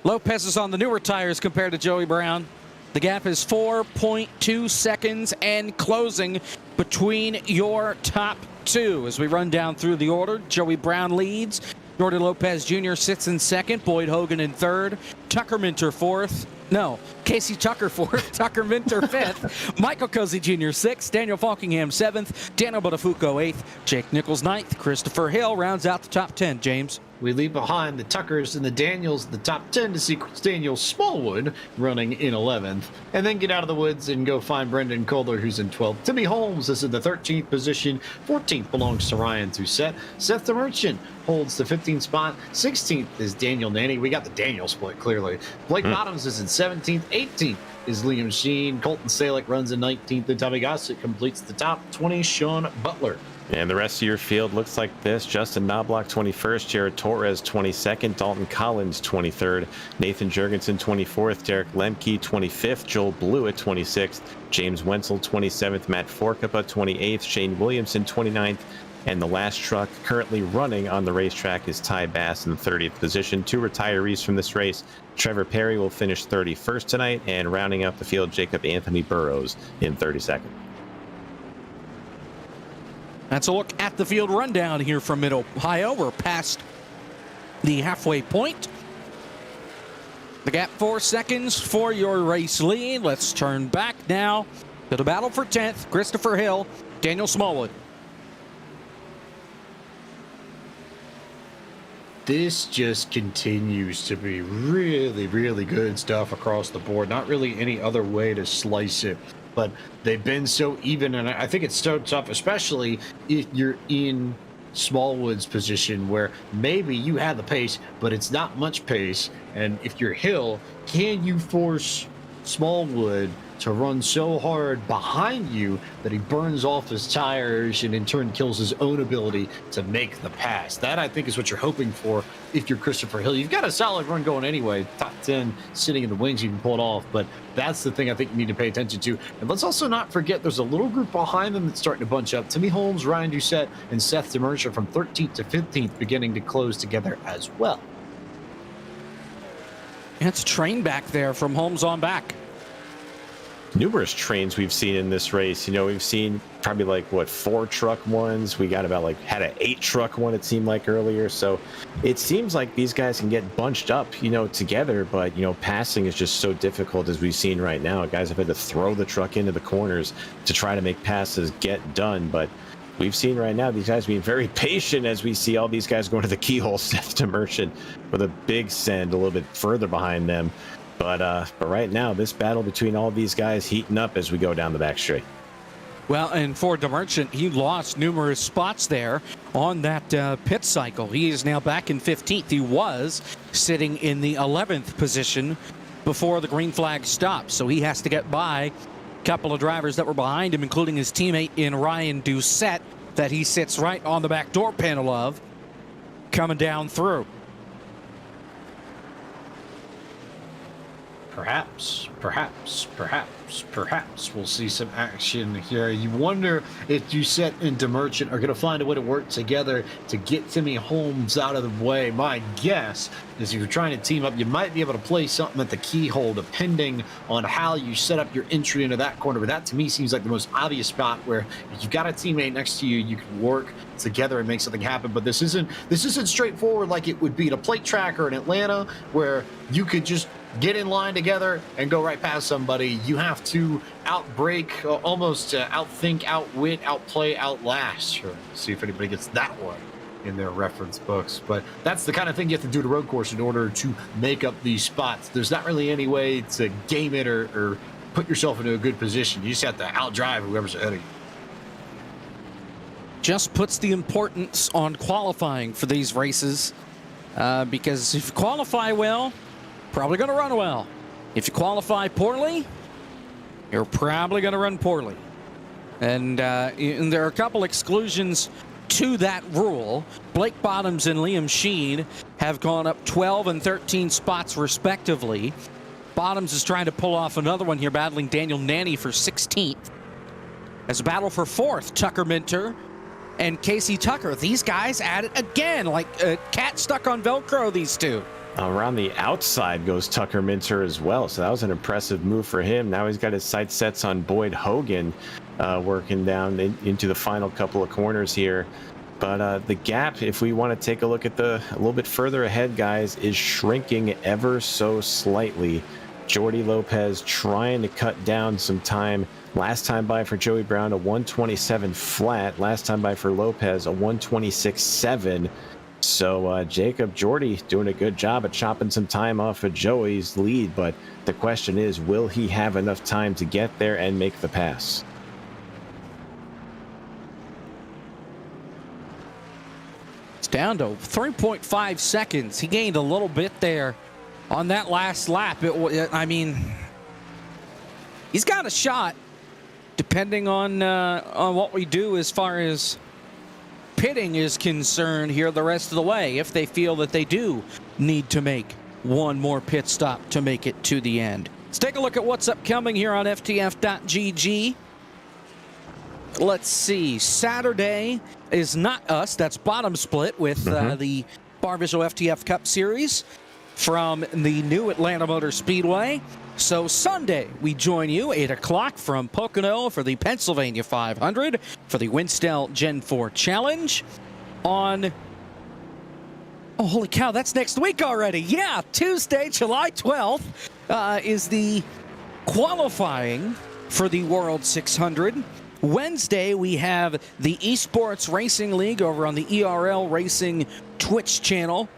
Lopez is on the newer tires compared to Joey Brown. The gap is 4.2 seconds and closing between your top two. As we run down through the order, Joey Brown leads. Jordy Lopez Jr. sits in second. Boyd Hogan in third. Tucker Minter fourth. No, Casey Tucker fourth. Tucker Minter fifth. Michael Cozy Jr. sixth. Daniel Falkingham seventh. Daniel Botafuco eighth. Jake Nichols ninth. Christopher Hill rounds out the top 10. James. We leave behind the Tuckers and the Daniels in the top 10 to see Daniel Smallwood running in 11th, and then get out of the woods and go find Brendan Kohler, who's in 12th. Timmy Holmes is in the 13th position. 14th belongs to Ryan Doucette. Seth the Merchant holds the 15th spot. 16th is Daniel Nanny. We got the Daniel split, clearly. Blake Bottoms is in 17th. 18th is Liam Sheen. Colton Salick runs in 19th. And Tommy Gossett completes the top 20. Sean Butler. And the rest of your field looks like this. Justin Knobloch 21st, Jared Torres 22nd, Dalton Collins 23rd, Nathan Jurgensen 24th, Derek Lemke 25th, Joel Blewett 26th, James Wenzel 27th, Matt Forkapa 28th, Shane Williamson 29th, And the last truck currently running on the racetrack is Ty Bass in the 30th position. 2 retirees from this race. Trevor Perry will finish 31st tonight, and rounding out the field, Jacob Anthony Burrows in 32nd. That's a look at the field rundown here from Mid-Ohio. We're past the halfway point. The gap 4 seconds for your race lead. Let's turn back now to the battle for 10th. Christopher Hill, Daniel Smallwood. This just continues to be really, really good stuff across the board. Not really any other way to slice it, but they've been so even, and I think it's so tough, especially if you're in Smallwood's position where maybe you have the pace, but it's not much pace. And if you're Hill, can you force Smallwood to run so hard behind you that he burns off his tires and in turn kills his own ability to make the pass? That, I think, is what you're hoping for if you're Christopher Hill. You've got a solid run going anyway. Top 10 sitting in the wings, you can pull it off. But that's the thing I think you need to pay attention to. And let's also not forget there's a little group behind them that's starting to bunch up. Timmy Holmes, Ryan Doucette, and Seth DeMercher from 13th to 15th beginning to close together as well. It's a train back there from Holmes on back. Numerous trains we've seen in this race. You know, we've seen probably like 4 truck ones. We got about had an 8 truck one, it seemed like, earlier. So it seems like these guys can get bunched up, together, but passing is just so difficult, as we've seen right now. Guys have had to throw the truck into the corners to try to make passes get done. But we've seen right now these guys being very patient as we see all these guys going to the keyhole. Seth DeMerchant with a big send a little bit further behind them. But right now, this battle between all these guys heating up as we go down the back straight. Well, and for DeMerchant, he lost numerous spots there on that pit cycle. He is now back in 15th. He was sitting in the 11th position before the green flag stopped. So he has to get by a couple of drivers that were behind him, including his teammate in Ryan Doucette, that he sits right on the back door panel of, coming down through. Perhaps we'll see some action here. You wonder if Doucette and DeMerchant are going to find a way to work together to get Timmy Holmes out of the way. My guess is if you're trying to team up, you might be able to play something at the keyhole depending on how you set up your entry into that corner. But that, to me, seems like the most obvious spot where if you've got a teammate next to you, you can work together and make something happen. But this isn't straightforward like it would be at a plate track or in Atlanta, where you could just get in line together and go right past somebody. You have to outbreak, almost outthink, outwit, outplay, outlast. Or see if anybody gets that one in their reference books. But that's the kind of thing you have to do to road course in order to make up these spots. There's not really any way to game it or put yourself into a good position. You just have to outdrive whoever's ahead of you. Just puts the importance on qualifying for these races, because if you qualify well, probably going to run well. If you qualify poorly, you're probably going to run poorly. And there are a couple exclusions to that rule. Blake Bottoms and Liam Sheen have gone up 12 and 13 spots respectively. Bottoms is trying to pull off another one here, battling Daniel Nanny for 16th. As a battle for 4th, Tucker Minter and Casey Tucker. These guys at it again, like a cat stuck on Velcro, these two. Around the outside goes Tucker Minter as well, so that was an impressive move for him. Now he's got his sight sets on Boyd Hogan, working down into the final couple of corners here. But the gap, if we want to take a look at a little bit further ahead, guys, is shrinking ever so slightly. Jordy Lopez trying to cut down some time. Last time by for Joey Brown, a 127 flat. Last time by for Lopez, a 126.7. So Jacob Jordy doing a good job at chopping some time off of Joey's lead, but the question is, will he have enough time to get there and make the pass? It's down to 3.5 seconds. He gained a little bit there on that last lap. I mean, he's got a shot, depending on what we do as far as pitting is concerned here the rest of the way, if they feel that they do need to make one more pit stop to make it to the end. Let's take a look at what's upcoming here on FTF.GG. let's see. Saturday is not us. That's bottom split with the Bar Visual FTF Cup Series from the new Atlanta Motor Speedway. So Sunday, we join you 8 o'clock from Pocono for the Pennsylvania 500 for the Winstel Gen 4 Challenge on... Oh, holy cow, that's next week already. Yeah, Tuesday, July 12th is the qualifying for the World 600. Wednesday, we have the Esports Racing League over on the ERL Racing Twitch channel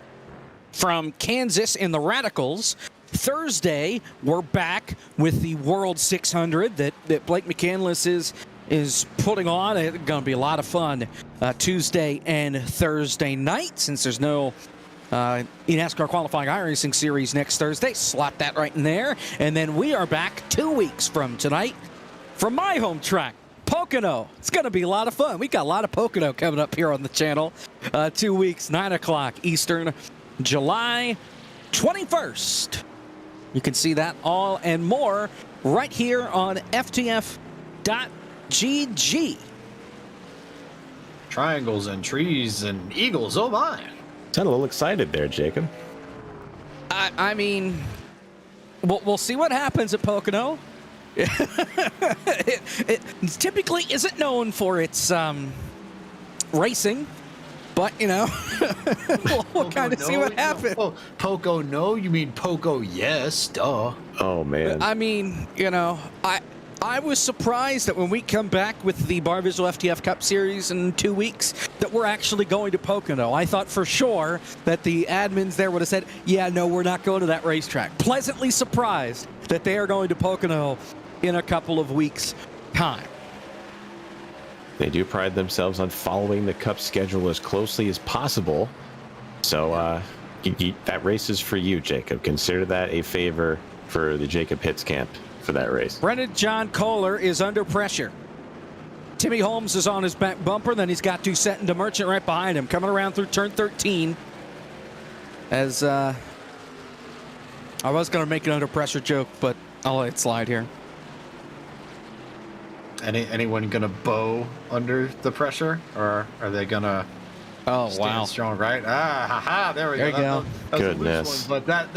from Kansas in the Radicals. Thursday, we're back with the World 600 that Blake McCandless is putting on. It's going to be a lot of fun Tuesday and Thursday night since there's no eNASCAR qualifying iRacing series next Thursday. Slot that right in there. And then we are back 2 weeks from tonight from my home track, Pocono. It's going to be a lot of fun. We got a lot of Pocono coming up here on the channel. 2 weeks, 9 o'clock Eastern, July 21st. You can see that all and more right here on FTF.GG. Triangles and trees and eagles, oh my. Sound a little excited there, Jacob. I mean, we'll see what happens at Pocono. it typically isn't known for its racing, but, you know, we'll kind of see what happens. Poco, no? You mean Poco, yes, duh. Oh, man. I mean, you know, I was surprised that when we come back with the Bar Visual FTF Cup Series in 2 weeks, that we're actually going to Pocono. I thought for sure that the admins there would have said, yeah, no, we're not going to that racetrack. Pleasantly surprised that they are going to Pocono in a couple of weeks' time. They do pride themselves on following the Cup schedule as closely as possible. So that race is for you, Jacob. Consider that a favor for the Jacob Hitz camp for that race. Brendan John Kohler is under pressure. Timmy Holmes is on his back bumper. Then he's got Doucette and DeMerchant right behind him, coming around through turn 13. As I was going to make an under pressure joke, but I'll let it slide here. Anyone gonna bow under the pressure, or are they gonna stand strong? Right? There we go. That Goodness. But that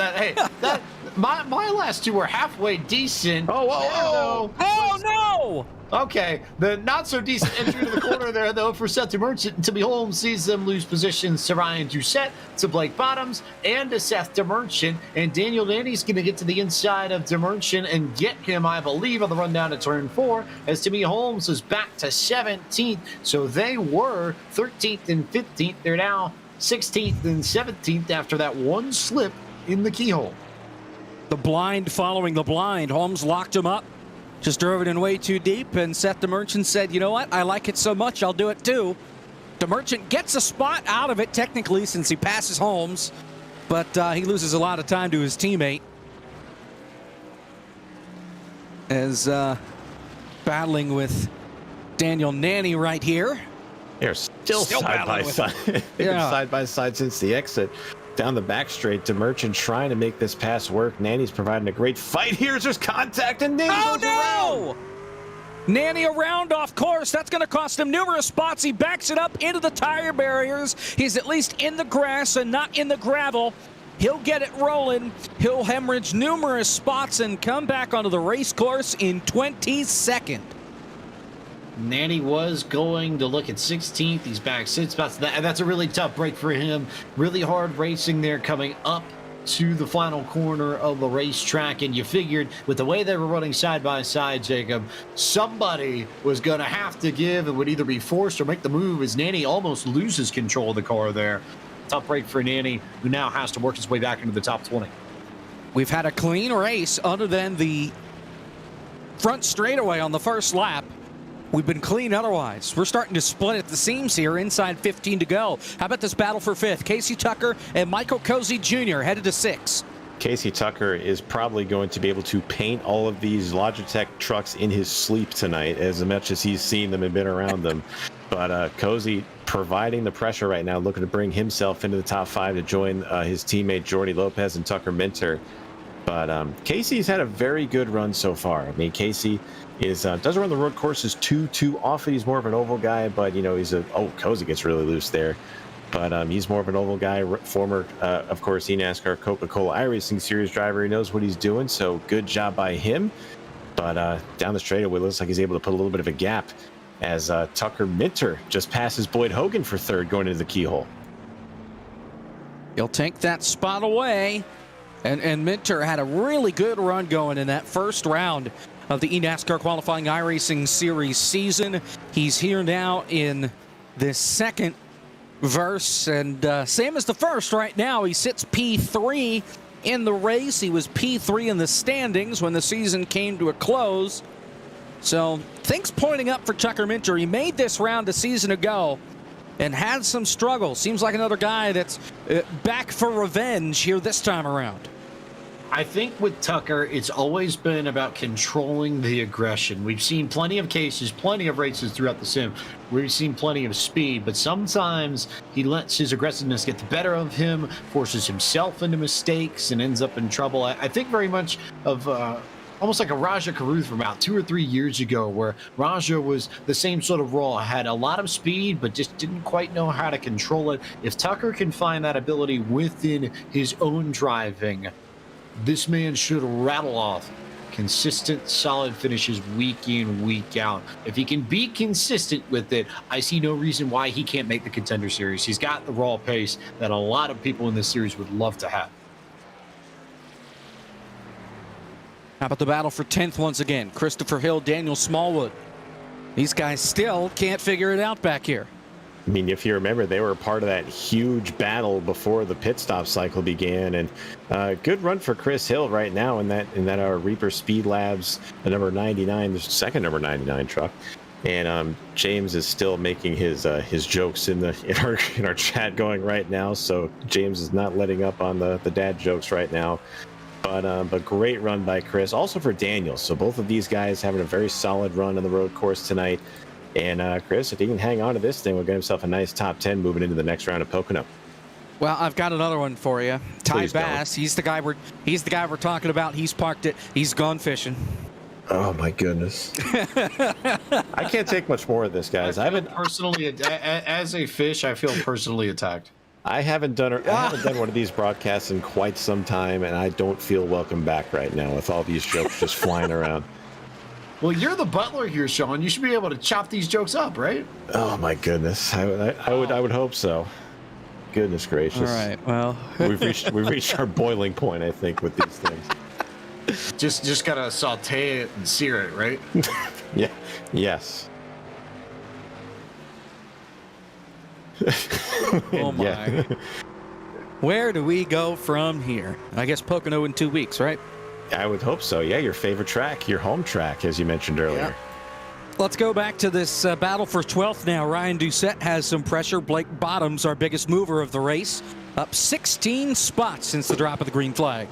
my last two were halfway decent. Oh no! Okay, the not so decent entry to the corner there, though, for Seth DeMerchant. And Timmy Holmes sees them lose positions to Ryan Doucette, to Blake Bottoms, and to Seth DeMerchant. And Daniel Nanny's going to get to the inside of DeMerchant and get him, I believe, on the run down to turn 4, as Timmy Holmes is back to 17th. So they were 13th and 15th. They're now 16th and 17th after that one slip in the keyhole. The blind following the blind. Holmes locked him up. Just drove it in way too deep, and Seth DeMerchant said, you know what, I like it so much, I'll do it too. DeMerchant gets a spot out of it, technically, since he passes Holmes, but he loses a lot of time to his teammate. As battling with Daniel Nanny right here. They're still side by side. They're side by side since the exit. Down the back straight, DeMerchant trying to make this pass work. Nanny's providing a great fight here. There's contact, and Nanny goes around. Nanny around off course. That's going to cost him numerous spots. He backs it up into the tire barriers. He's at least in the grass and not in the gravel. He'll get it rolling. He'll hemorrhage numerous spots and come back onto the race course in 22nd. Nanny was going to look at 16th. He's back 6 spots. That's a really tough break for him. Really hard racing there coming up to the final corner of the racetrack. And you figured with the way they were running side by side, Jacob, somebody was going to have to give and would either be forced or make the move as Nanny almost loses control of the car there. Tough break for Nanny, who now has to work his way back into the top 20. We've had a clean race other than the front straightaway on the first lap. We've been clean otherwise. We're starting to split at the seams here, inside 15 to go. How about this battle for 5th? Casey Tucker and Michael Cozy Jr. headed to 6. Casey Tucker is probably going to be able to paint all of these Logitech trucks in his sleep tonight, as much as he's seen them and been around them. But Cozy providing the pressure right now, looking to bring himself into the top 5 to join his teammate Jordy Lopez and Tucker Minter. But Casey's had a very good run so far. I mean, Casey is doesn't run the road courses too often. He's more of an oval guy, but he's Cozy gets really loose there. But he's more of an oval guy, former, of course, eNASCAR Coca-Cola iRacing Series driver. He knows what he's doing, so good job by him. But down the straightaway, looks like he's able to put a little bit of a gap as Tucker Minter just passes Boyd Hogan for third going into the keyhole. He'll take that spot away. And Minter had a really good run going in that first round of the eNASCAR qualifying iRacing Series season. He's here now in this second verse, and same as the first right now. He sits P3 in the race. He was P3 in the standings when the season came to a close. So things pointing up for Tucker Minter. He made this round a season ago and had some struggles. Seems like another guy that's back for revenge here this time around. I think with Tucker, it's always been about controlling the aggression. We've seen plenty of cases, plenty of races throughout the sim. We've seen plenty of speed, but sometimes he lets his aggressiveness get the better of him, forces himself into mistakes, and ends up in trouble. I think very much of almost like a Raja Karuth from about 2 or 3 years ago, where Raja was the same sort of role, had a lot of speed, but just didn't quite know how to control it. If Tucker can find that ability within his own driving, this man should rattle off consistent, solid finishes week in, week out. If he can be consistent with it, I see no reason why he can't make the Contender Series. He's got the raw pace that a lot of people in this series would love to have. How about the battle for 10th once again? Christopher Hill, Daniel Smallwood. These guys still can't figure it out back here. I mean, if you remember, they were a part of that huge battle before the pit stop cycle began, and good run for Chris Hill right now in that Reaper Speed Labs, the number 99, the second number 99 truck, and James is still making his jokes in our chat going right now. So James is not letting up on the dad jokes right now. But great run by Chris, also for Daniel. So both of these guys having a very solid run on the road course tonight. And Chris, if he can hang on to this thing, will get himself a nice top 10 moving into the next round of Pocono. Well, I've got another one for you. Ty Please Bass, he's the guy we're talking about. He's parked it. He's gone fishing. Oh my goodness! I can't take much more of this, guys. I haven't personally, as a fish, I feel personally attacked. I haven't done one of these broadcasts in quite some time, and I don't feel welcome back right now with all these jokes just flying around. Well, you're the butler here, Sean. You should be able to chop these jokes up, right? Oh my goodness, I would hope so. Goodness gracious! All right, well, we've reached our boiling point, I think, with these things. Just gotta saute it and sear it, right? Yeah. Yes. Oh my! Yeah. Where do we go from here? I guess Pocono in 2 weeks, right? I would hope so. Yeah, your favorite track, your home track, as you mentioned earlier. Yeah. Let's go back to this battle for 12th now. Ryan Doucette has some pressure. Blake Bottoms, our biggest mover of the race, up 16 spots since the drop of the green flag.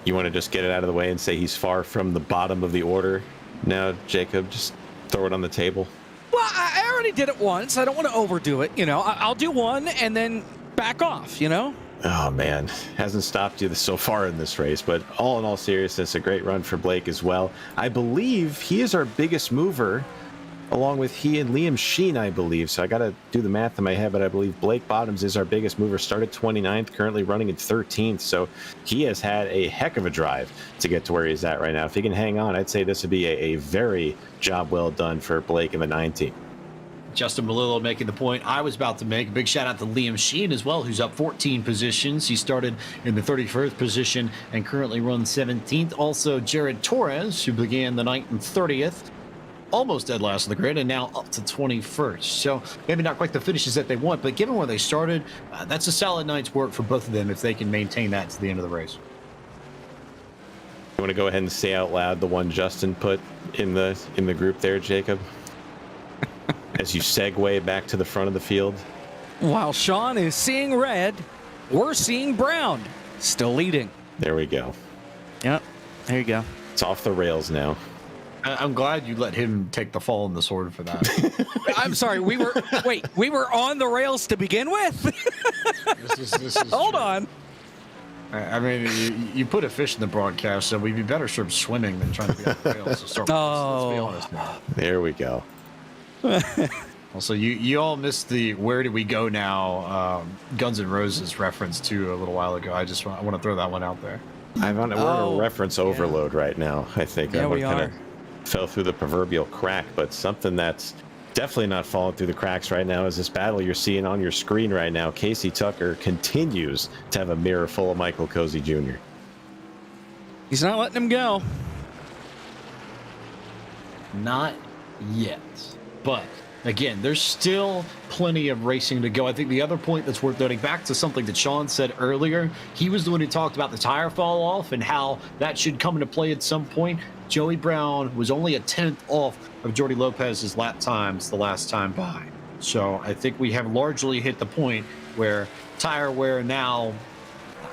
You want to just get it out of the way and say he's far from the bottom of the order now, Jacob? Just throw it on the table. Well, I already did it once. I don't want to overdo it. I'll do one and then back off, Oh, man. Hasn't stopped you so far in this race, but all in all seriousness, a great run for Blake as well. I believe he is our biggest mover, along with he and Liam Sheen, I believe. So I got to do the math in my head, but I believe Blake Bottoms is our biggest mover. Started 29th, currently running at 13th. So he has had a heck of a drive to get to where he's at right now. If he can hang on, I'd say this would be a very job well done for Blake in the 9 team. Justin Melillo making the point I was about to make. A big shout out to Liam Sheen as well, who's up 14 positions. He started in the 31st position and currently runs 17th. Also, Jared Torres, who began the night in 30th, almost dead last on the grid, and now up to 21st. So maybe not quite the finishes that they want, but given where they started, that's a solid night's work for both of them if they can maintain that to the end of the race. You want to go ahead and say out loud the one Justin put in the group there, Jacob? As you segue back to the front of the field. While Sean is seeing red, we're seeing brown. Still leading. There we go. Yep. There you go. It's off the rails now. I'm glad you let him take the fall on the sword for that. I'm sorry. We were on the rails to begin with. This is Hold on. I mean, you put a fish in the broadcast, so we'd be better served swimming than trying to be on the rails to start with. Let's be honest now. There we go. Also, you all missed the "Where do we go now?" Guns N' Roses reference to a little while ago. I want to throw that one out there. We're in a reference overload right now. I think Yeah, we kind are. of fell through the proverbial crack, but something that's definitely not falling through the cracks right now is this battle you're seeing on your screen right now. Casey Tucker continues to have a mirror full of Michael Cozy Jr. He's not letting him go. Not yet, but again, there's still plenty of racing to go. I think the other point that's worth noting, back to something that Sean said earlier, he was the one who talked about the tire fall off and how that should come into play at some point. Joey Brown was only a 10th off of Jordi Lopez's lap times the last time by. So I think we have largely hit the point where tire wear now,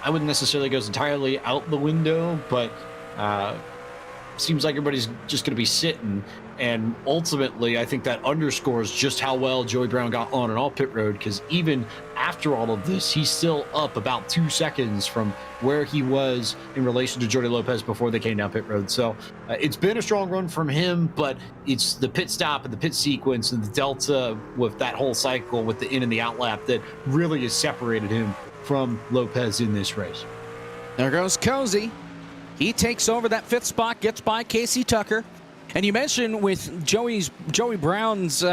I wouldn't necessarily goes entirely out the window, but seems like everybody's just going to be sitting. And ultimately, I think that underscores just how well Joey Brown got on and off pit road, because even after all of this, he's still up about 2 seconds from where he was in relation to Jordi Lopez before they came down pit road. So it's been a strong run from him, but it's the pit stop and the pit sequence and the delta with that whole cycle with the in and the out lap that really has separated him from Lopez in this race. There goes Cozy. He takes over that 5th spot, gets by Casey Tucker. And you mentioned with Joey Brown's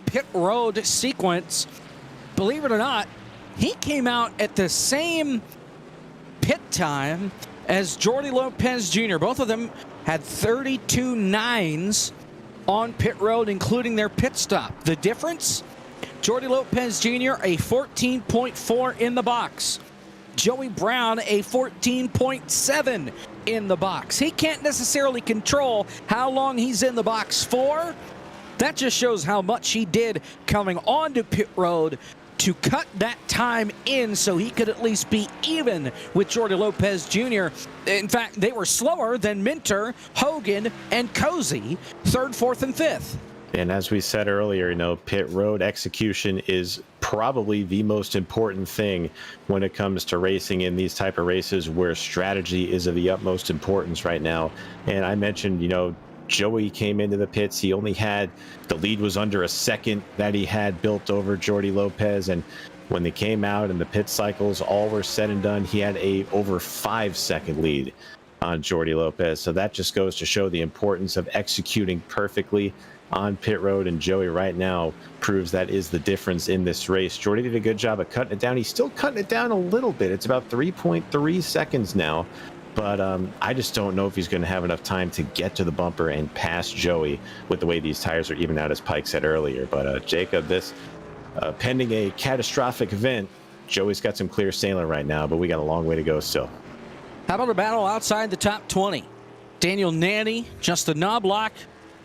pit road sequence, believe it or not, he came out at the same pit time as Jordi Lopez Jr. Both of them had 32.9s on pit road, including their pit stop. The difference? Jordi Lopez Jr., a 14.4 in the box. Joey Brown, a 14.7 in the box. He can't necessarily control how long he's in the box for. That just shows how much he did coming onto pit road to cut that time in so he could at least be even with Jordi Lopez Jr. In fact, they were slower than Minter, Hogan, and Cozy, 3rd, 4th, and 5th. And as we said earlier, pit road execution is probably the most important thing when it comes to racing in these type of races where strategy is of the utmost importance right now. And I mentioned, Joey came into the pits. He only had, the lead was under a second that he had built over Jordi Lopez. And when they came out and the pit cycles all were said and done, he had a over 5-second lead on Jordi Lopez. So that just goes to show the importance of executing perfectly on pit road, and Joey right now proves that is the difference in this race. Jordi did a good job of cutting it down. He's still cutting it down a little bit. It's about 3.3 seconds now, but I just don't know if he's going to have enough time to get to the bumper and pass Joey with the way these tires are even out, as Pike said earlier. But Jacob, this pending a catastrophic event, Joey's got some clear sailing right now, but we got a long way to go still. How about a battle outside the top 20? Daniel Nanny, Justin Knobloch,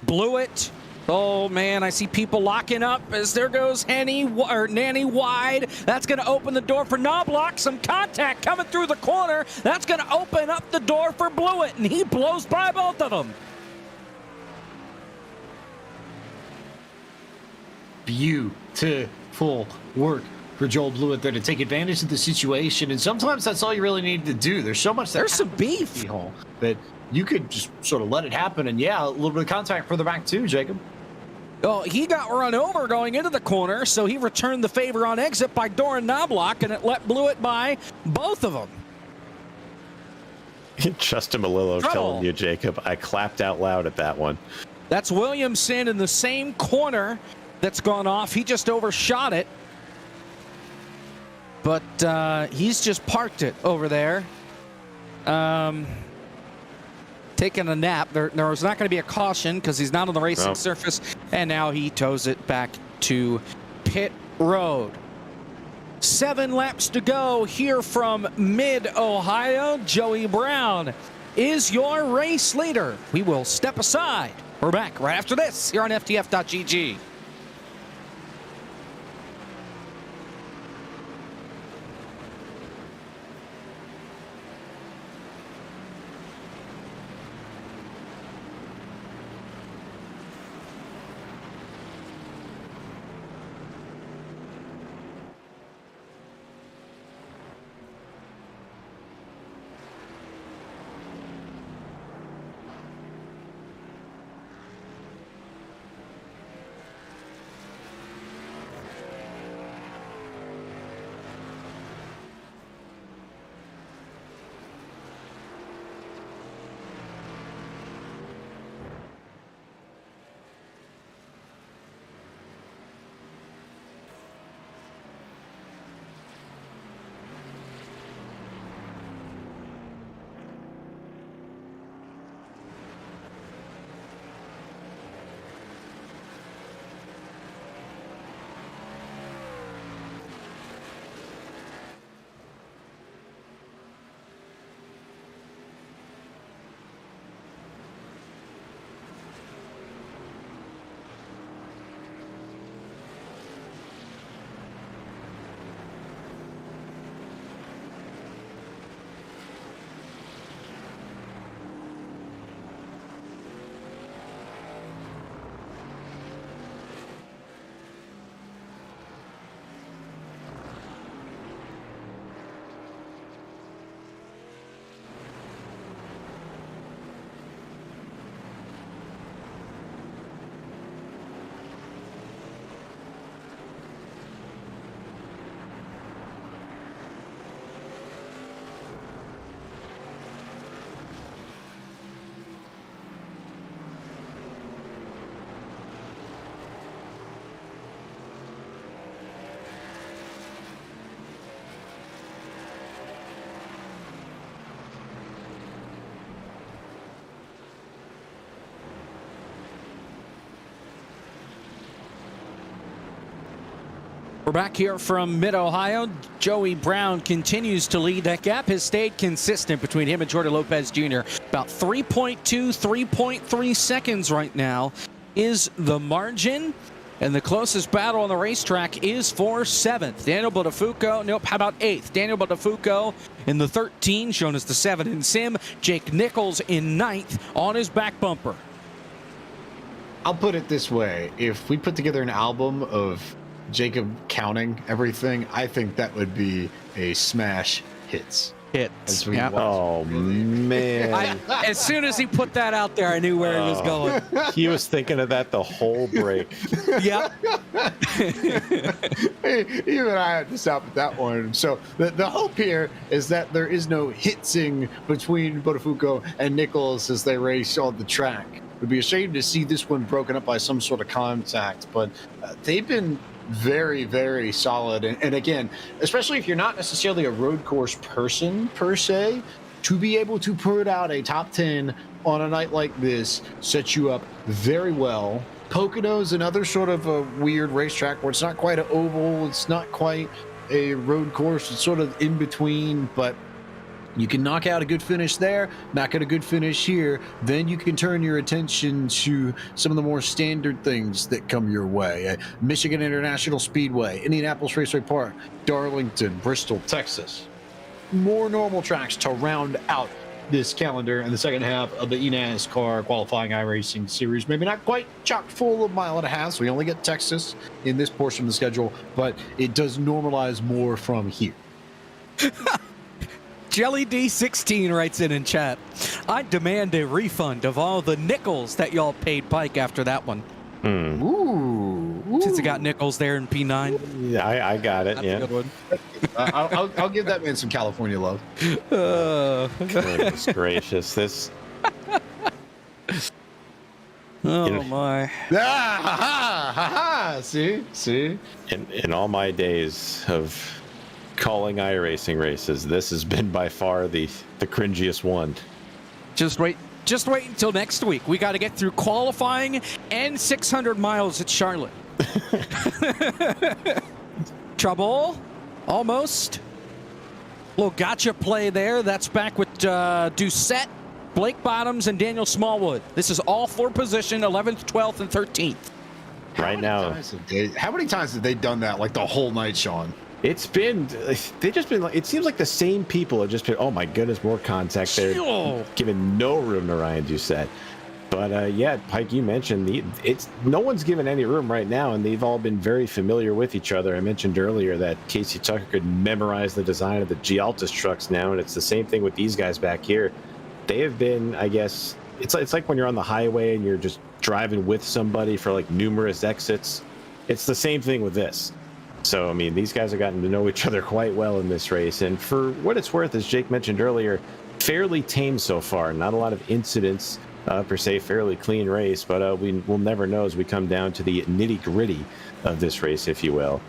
Blewett. Oh, man, I see people locking up as there goes Nanny wide. That's going to open the door for Knobloch. Some contact coming through the corner. That's going to open up the door for Blewett, and he blows by both of them. Beautiful work for Joel Blewett there to take advantage of the situation, and sometimes that's all you really need to do. There's so much There's some beef that you could just sort of let it happen, and yeah, a little bit of contact further back too, Jacob. Oh, he got run over going into the corner, so he returned the favor on exit by Doran Knobloch, and it let Blewett by both of them. Justin Malillo telling you, Jacob, I clapped out loud at that one. That's Williamson in the same corner that's gone off. He just overshot it. But he's just parked it over there. Taking a nap. There's not going to be a caution because he's not on the racing surface. And now he tows it back to pit road. 7 laps to go here from mid-Ohio. Joey Brown is your race leader. We will step aside. We're back right after this here on FTF.GG. We're back here from Mid-Ohio. Joey Brown continues to lead. That gap has stayed consistent between him and Jordan Lopez Jr. About 3.2, 3.3 seconds right now is the margin. And the closest battle on the racetrack is for 7th. Daniel Botafuco, nope, how about 8th? Daniel Botafuco in the 13, shown as the 7 in sim. Jake Nichols in 9th on his back bumper. I'll put it this way. If we put together an album of Jacob counting everything, I think that would be a smash hits. Hits. Yep. Oh, man. As soon as he put that out there, I knew where he was going. He was thinking of that the whole break. Yep. Even I had to stop at that one. So the hope here is that there is no hitsing between Botafuco and Nichols as they race on the track. It would be a shame to see this one broken up by some sort of contact, but they've been very, very solid. And again, especially if you're not necessarily a road course person per se, to be able to put out a top 10 on a night like this sets you up very well. Pocono's another sort of a weird racetrack where it's not quite an oval, it's not quite a road course, it's sort of in between, but you can knock out a good finish there, knock out a good finish here, then you can turn your attention to some of the more standard things that come your way. Michigan International Speedway, Indianapolis Raceway Park, Darlington, Bristol, Texas. More normal tracks to round out this calendar in the second half of the eNASCAR qualifying iRacing series. Maybe not quite chock full of mile and a half, so we only get Texas in this portion of the schedule, but it does normalize more from here. Jelly D16 writes in chat, I demand a refund of all the nickels that y'all paid Pike after that one. Ooh. Since it got nickels there in P9. Yeah, I got it. That's yeah. a good one. I'll give that man some California love. Goodness gracious. This. Oh, my. Ah, ha, ha, ha, ha. See? In all my days of calling iRacing races, this has been by far the cringiest one. Just wait until next week. We got to get through qualifying and 600 miles at Charlotte. Trouble. Almost. Little gotcha play there. That's back with Doucette, Blake Bottoms, and Daniel Smallwood. This is all for position 11th, 12th, and 13th. Right now. How many times have they done that like the whole night, Sean? It's been, they just been, it seems like the same people have just been, oh my goodness, more contact there. Giving no room to Ryan Doucette. But yeah, Pike, you mentioned no one's given any room right now, and they've all been very familiar with each other. I mentioned earlier that Casey Tucker could memorize the design of the Gialtis trucks now, and it's the same thing with these guys back here. They have been, I guess, it's like when you're on the highway and you're just driving with somebody for like numerous exits. It's the same thing with this. So, I mean, these guys have gotten to know each other quite well in this race. And for what it's worth, as Jake mentioned earlier, fairly tame so far. Not a lot of incidents, per se, fairly clean race. But we'll never know as we come down to the nitty-gritty of this race, if you will.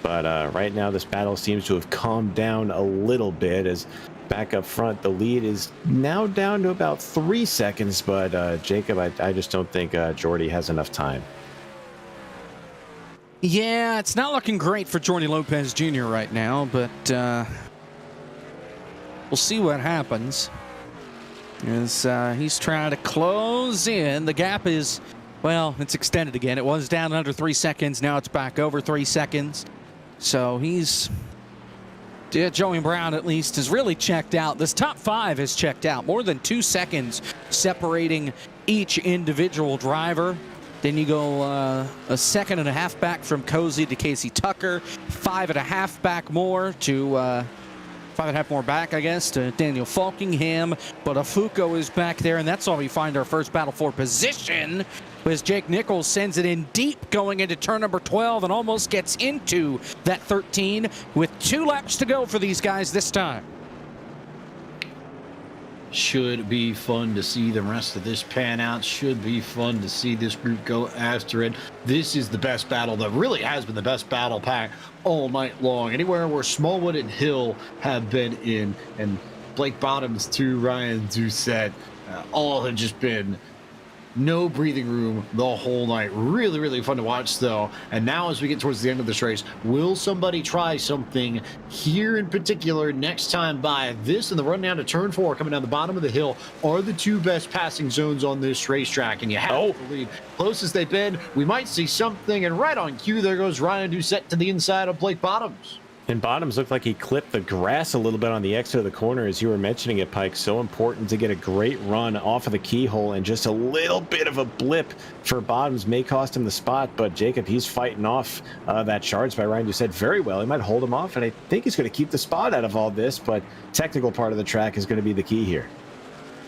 But right now, this battle seems to have calmed down a little bit as back up front, the lead is now down to about 3 seconds. But Jacob, I just don't think Jordy has enough time. Yeah, it's not looking great for Jordy Lopez Jr. right now, but we'll see what happens. As he's trying to close in. The gap is, well, it's extended again. It was down under 3 seconds. Now it's back over 3 seconds. So Joey Brown at least is really checked out. This top 5 is checked out. More than 2 seconds separating each individual driver. Then you go a second and a half back from Cozy to Casey Tucker, 5.5 back more to 5.5 more back, I guess, to Daniel Falkingham. But Botafuco is back there, and that's all we find our first battle for position. As Jake Nichols sends it in deep going into turn number 12 and almost gets into that 13 with 2 laps to go for these guys this time. Should be fun to see the rest of this pan out. Should be fun to see this group go after it. This is the best battle that really has been the best battle pack all night long. Anywhere where Smallwood and Hill have been in, and Blake Bottoms to Ryan Doucette, all have just been no breathing room the whole night. Really, really fun to watch, though. And now as we get towards the end of this race, will somebody try something here in particular next time by? This and the run down to turn 4 coming down the bottom of the hill are the two best passing zones on this racetrack, and you have to believe closest they've been, we might see something. And right on cue, there goes Ryan Doucette to the inside of Blake Bottoms. And Bottoms looked like he clipped the grass a little bit on the exit of the corner, as you were mentioning it, Pike. So important to get a great run off of the keyhole, and just a little bit of a blip for Bottoms may cost him the spot. But Jacob, he's fighting off that charge by Ryan Doucette very well. He might hold him off, and I think he's going to keep the spot out of all this, but technical part of the track is going to be the key here.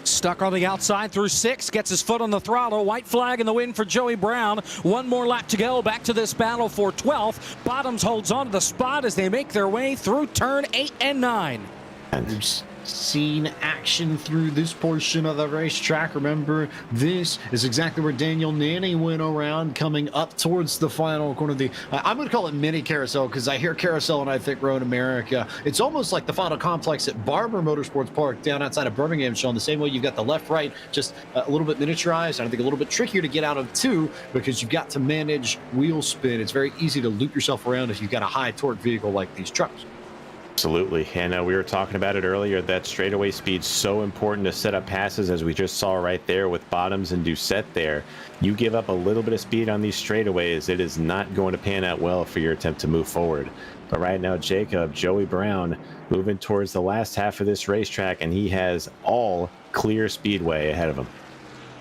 Stuck on the outside through 6, gets his foot on the throttle. White flag in the win for Joey Brown. One more lap to go. Back to this battle for 12th. Bottoms holds on to the spot as they make their way through turn 8 and 9. We've seen action through this portion of the racetrack. Remember, this is exactly where Daniel Nanny went around, coming up towards the final corner of the, I'm going to call it mini carousel, because I hear carousel and I think Road America. It's almost like the final complex at Barber Motorsports Park down outside of Birmingham, Sean. The same way you've got the left, right, just a little bit miniaturized. I think a little bit trickier to get out of too, because you've got to manage wheel spin. It's very easy to loop yourself around if you've got a high torque vehicle like these trucks. Absolutely. And we were talking about it earlier, that straightaway speed's so important to set up passes, as we just saw right there with Bottoms and Doucette there. You give up a little bit of speed on these straightaways, it is not going to pan out well for your attempt to move forward. But right now, Jacob, Joey Brown, moving towards the last half of this racetrack, and he has all clear speedway ahead of him.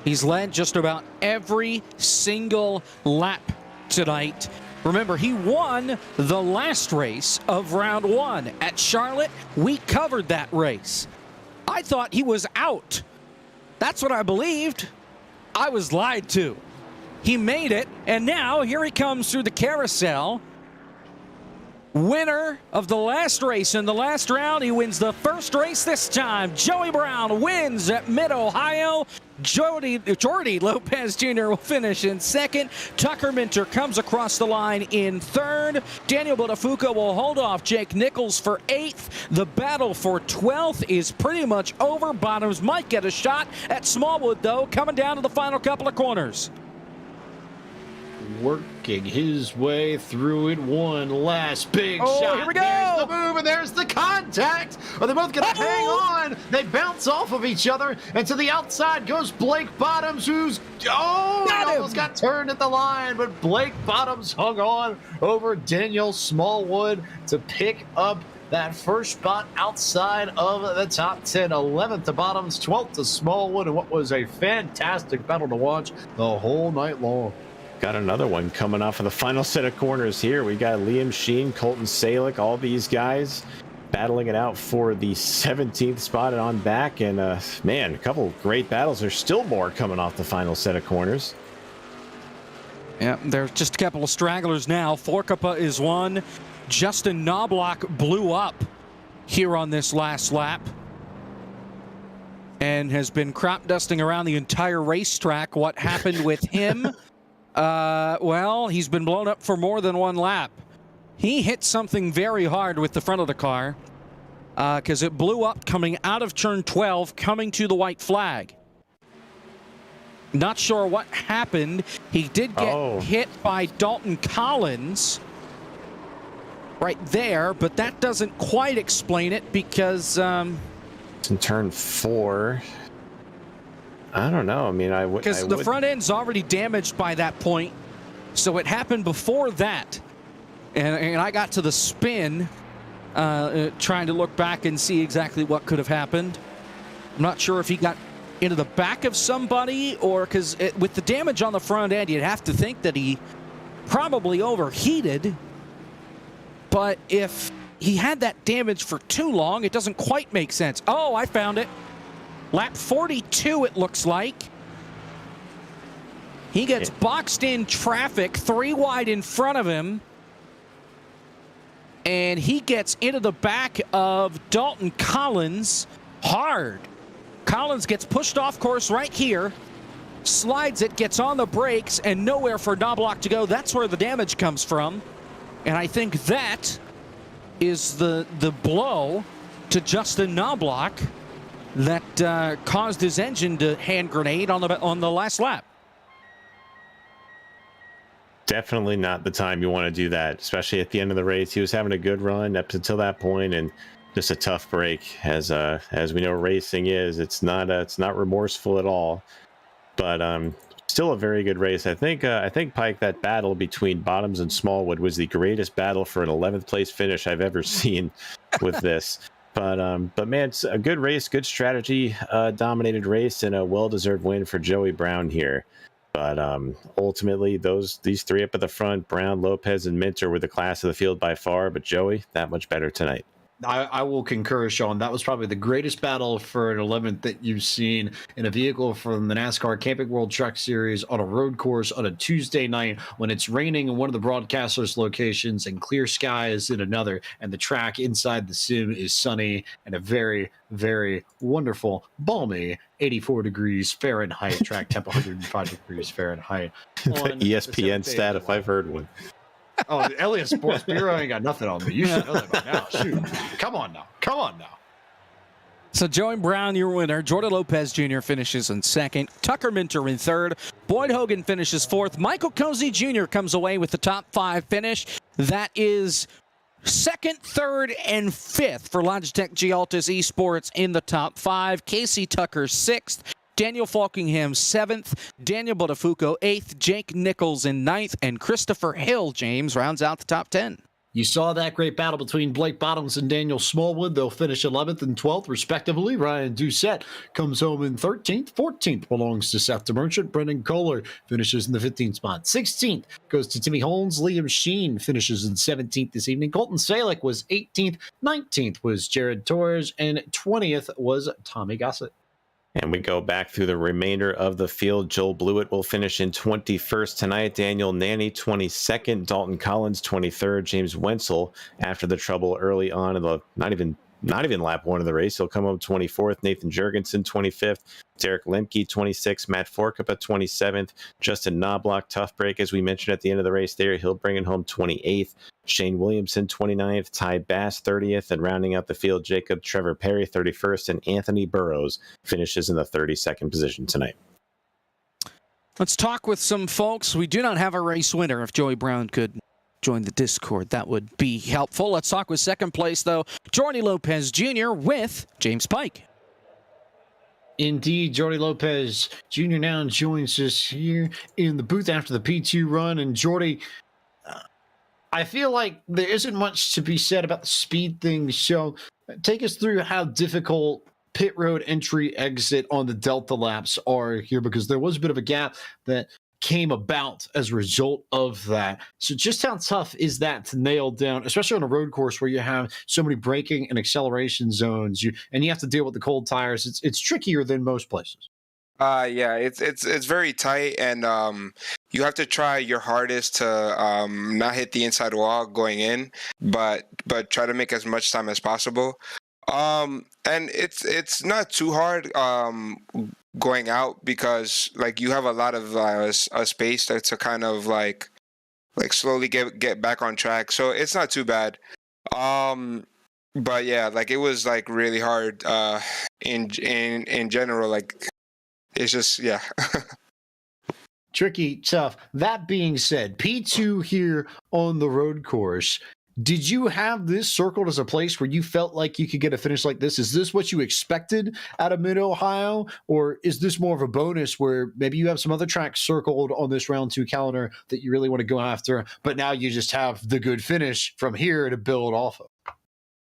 He's led just about every single lap tonight. Remember, he won the last race of round 1 at Charlotte. We covered that race. I thought he was out. That's what I believed. I was lied to. He made it, and now here he comes through the carousel. Winner of the last race in the last round. He wins the first race this time. Joey Brown wins at Mid-Ohio. Jordy Lopez Jr. will finish in second. Tucker Minter comes across the line in third. Daniel Botafuca will hold off Jake Nichols for 8th. The battle for 12th is pretty much over. Bottoms might get a shot at Smallwood, though, coming down to the final couple of corners. Working his way through it. One last big shot. Here we go. There's the move, and there's the contact. Are they both going to hang on? They bounce off of each other, and to the outside goes Blake Bottoms, who's almost got turned at the line, but Blake Bottoms hung on over Daniel Smallwood to pick up that first spot outside of the top 10. 11th to Bottoms, 12th to Smallwood, and what was a fantastic battle to watch the whole night long. Got another one coming off of the final set of corners here. We got Liam Sheen, Colton Salick, all these guys battling it out for the 17th spot and on back. And man, a couple of great battles. There's still more coming off the final set of corners. Yeah, there's just a couple of stragglers now. Forkapa is one. Justin Knobloch blew up here on this last lap and has been crop dusting around the entire racetrack. What happened with him? Well, he's been blown up for more than one lap. He hit something very hard with the front of the car because it blew up coming out of turn 12, coming to the white flag. Not sure what happened. He did get hit by Dalton Collins right there, but that doesn't quite explain it because it's in turn 4. I don't know. I mean, because the front end's already damaged by that point, so it happened before that. And I got to the spin, trying to look back and see exactly what could have happened. I'm not sure if he got into the back of somebody, or because with the damage on the front end, you'd have to think that he probably overheated. But if he had that damage for too long, it doesn't quite make sense. Oh, I found it. Lap 42, it looks like. He gets boxed in traffic, 3 wide in front of him. And he gets into the back of Dalton Collins hard. Collins gets pushed off course right here. Slides it, gets on the brakes, and nowhere for Knobloch to go. That's where the damage comes from. And I think that is the blow to Justin Knobloch that caused his engine to hand grenade on the last lap. definitely not the time you want to do that, especially at the end of the race. He was having a good run up until that point, and just a tough break. As we know, racing is it's not remorseful at all, but still a very good race. I think Pike, that battle between Bottoms and Smallwood was the greatest battle for an 11th place finish I've ever seen with this. But man, it's a good race, good strategy, dominated race, and a well-deserved win for Joey Brown here. But ultimately, these three up at the front, Brown, Lopez, and Minter, were the class of the field by far. But Joey, that much better tonight. I will concur, Sean. That was probably the greatest battle for an 11th that you've seen in a vehicle from the NASCAR Camping World Truck Series on a road course on a Tuesday night when it's raining in one of the broadcasters' locations and clear skies in another, and the track inside the sim is sunny and a very, very wonderful, balmy 84 degrees Fahrenheit, track temp 105 degrees Fahrenheit. ESPN stat, if I've heard one. Oh, Elliott Sports Bureau ain't got nothing on me. You should know that by now. Shoot. Come on now. So Joey Brown, your winner. Jordan Lopez Jr. finishes in second. Tucker Minter in third. Boyd Hogan finishes fourth. Michael Cozy Jr. comes away with the top 5 finish. That is second, third, and fifth for Logitech G Altus Esports in the top 5. Casey Tucker 6th. Daniel Falkingham 7th, Daniel Botafuco 8th, Jake Nichols in 9th, and Christopher Hill, James, rounds out the top 10. You saw that great battle between Blake Bottoms and Daniel Smallwood. They'll finish 11th and 12th, respectively. Ryan Doucette comes home in 13th. 14th belongs to Seth DeMerchant. Brendan Kohler finishes in the 15th spot. 16th goes to Timmy Holmes. Liam Sheen finishes in 17th this evening. Colton Salick was 18th. 19th was Jared Torres. And 20th was Tommy Gossett. And we go back through the remainder of the field. Joel Blewett will finish in 21st tonight. Daniel Nanny 22nd. Dalton Collins 23rd. James Wenzel, after the trouble early on in the not even lap 1 of the race, he'll come home 24th. Nathan Jurgensen 25th. Derek Lemke 26th. Matt Forkapa 27th. Justin Knobloch, tough break as we mentioned at the end of the race there. He'll bring it home 28th. Shane Williamson 29th. Ty Bass 30th. And rounding out the field, Jacob Trevor Perry 31st. And Anthony Burrows finishes in the 32nd position tonight. Let's talk with some folks. We do not have a race winner. If Joey Brown could join the Discord, that would be helpful. Let's talk with second place, though. Jordy Lopez Jr. with James Pike. Indeed, Jordy Lopez Jr. now joins us here in the booth after the P2 run. And Jordy, I feel like there isn't much to be said about the speed thing. So take us through how difficult pit road entry exit on the Delta laps are here, because there was a bit of a gap that came about as a result of that. So just how tough is that to nail down, especially on a road course where you have so many braking and acceleration zones, and you have to deal with the cold tires? It's trickier than most places. Yeah, it's very tight, and you have to try your hardest to not hit the inside wall going in, but try to make as much time as possible. And it's not too hard going out, because like you have a lot of space to kind of like slowly get back on track, so it's not too bad. But yeah, like it was like really hard in general. Like it's just, yeah. Tricky, tough. That being said, P2 here on the road course, did you have this circled as a place where you felt like you could get a finish like this? Is this what you expected out of Mid-Ohio? Or is this more of a bonus where maybe you have some other tracks circled on this round 2 calendar that you really want to go after, but now you just have the good finish from here to build off of?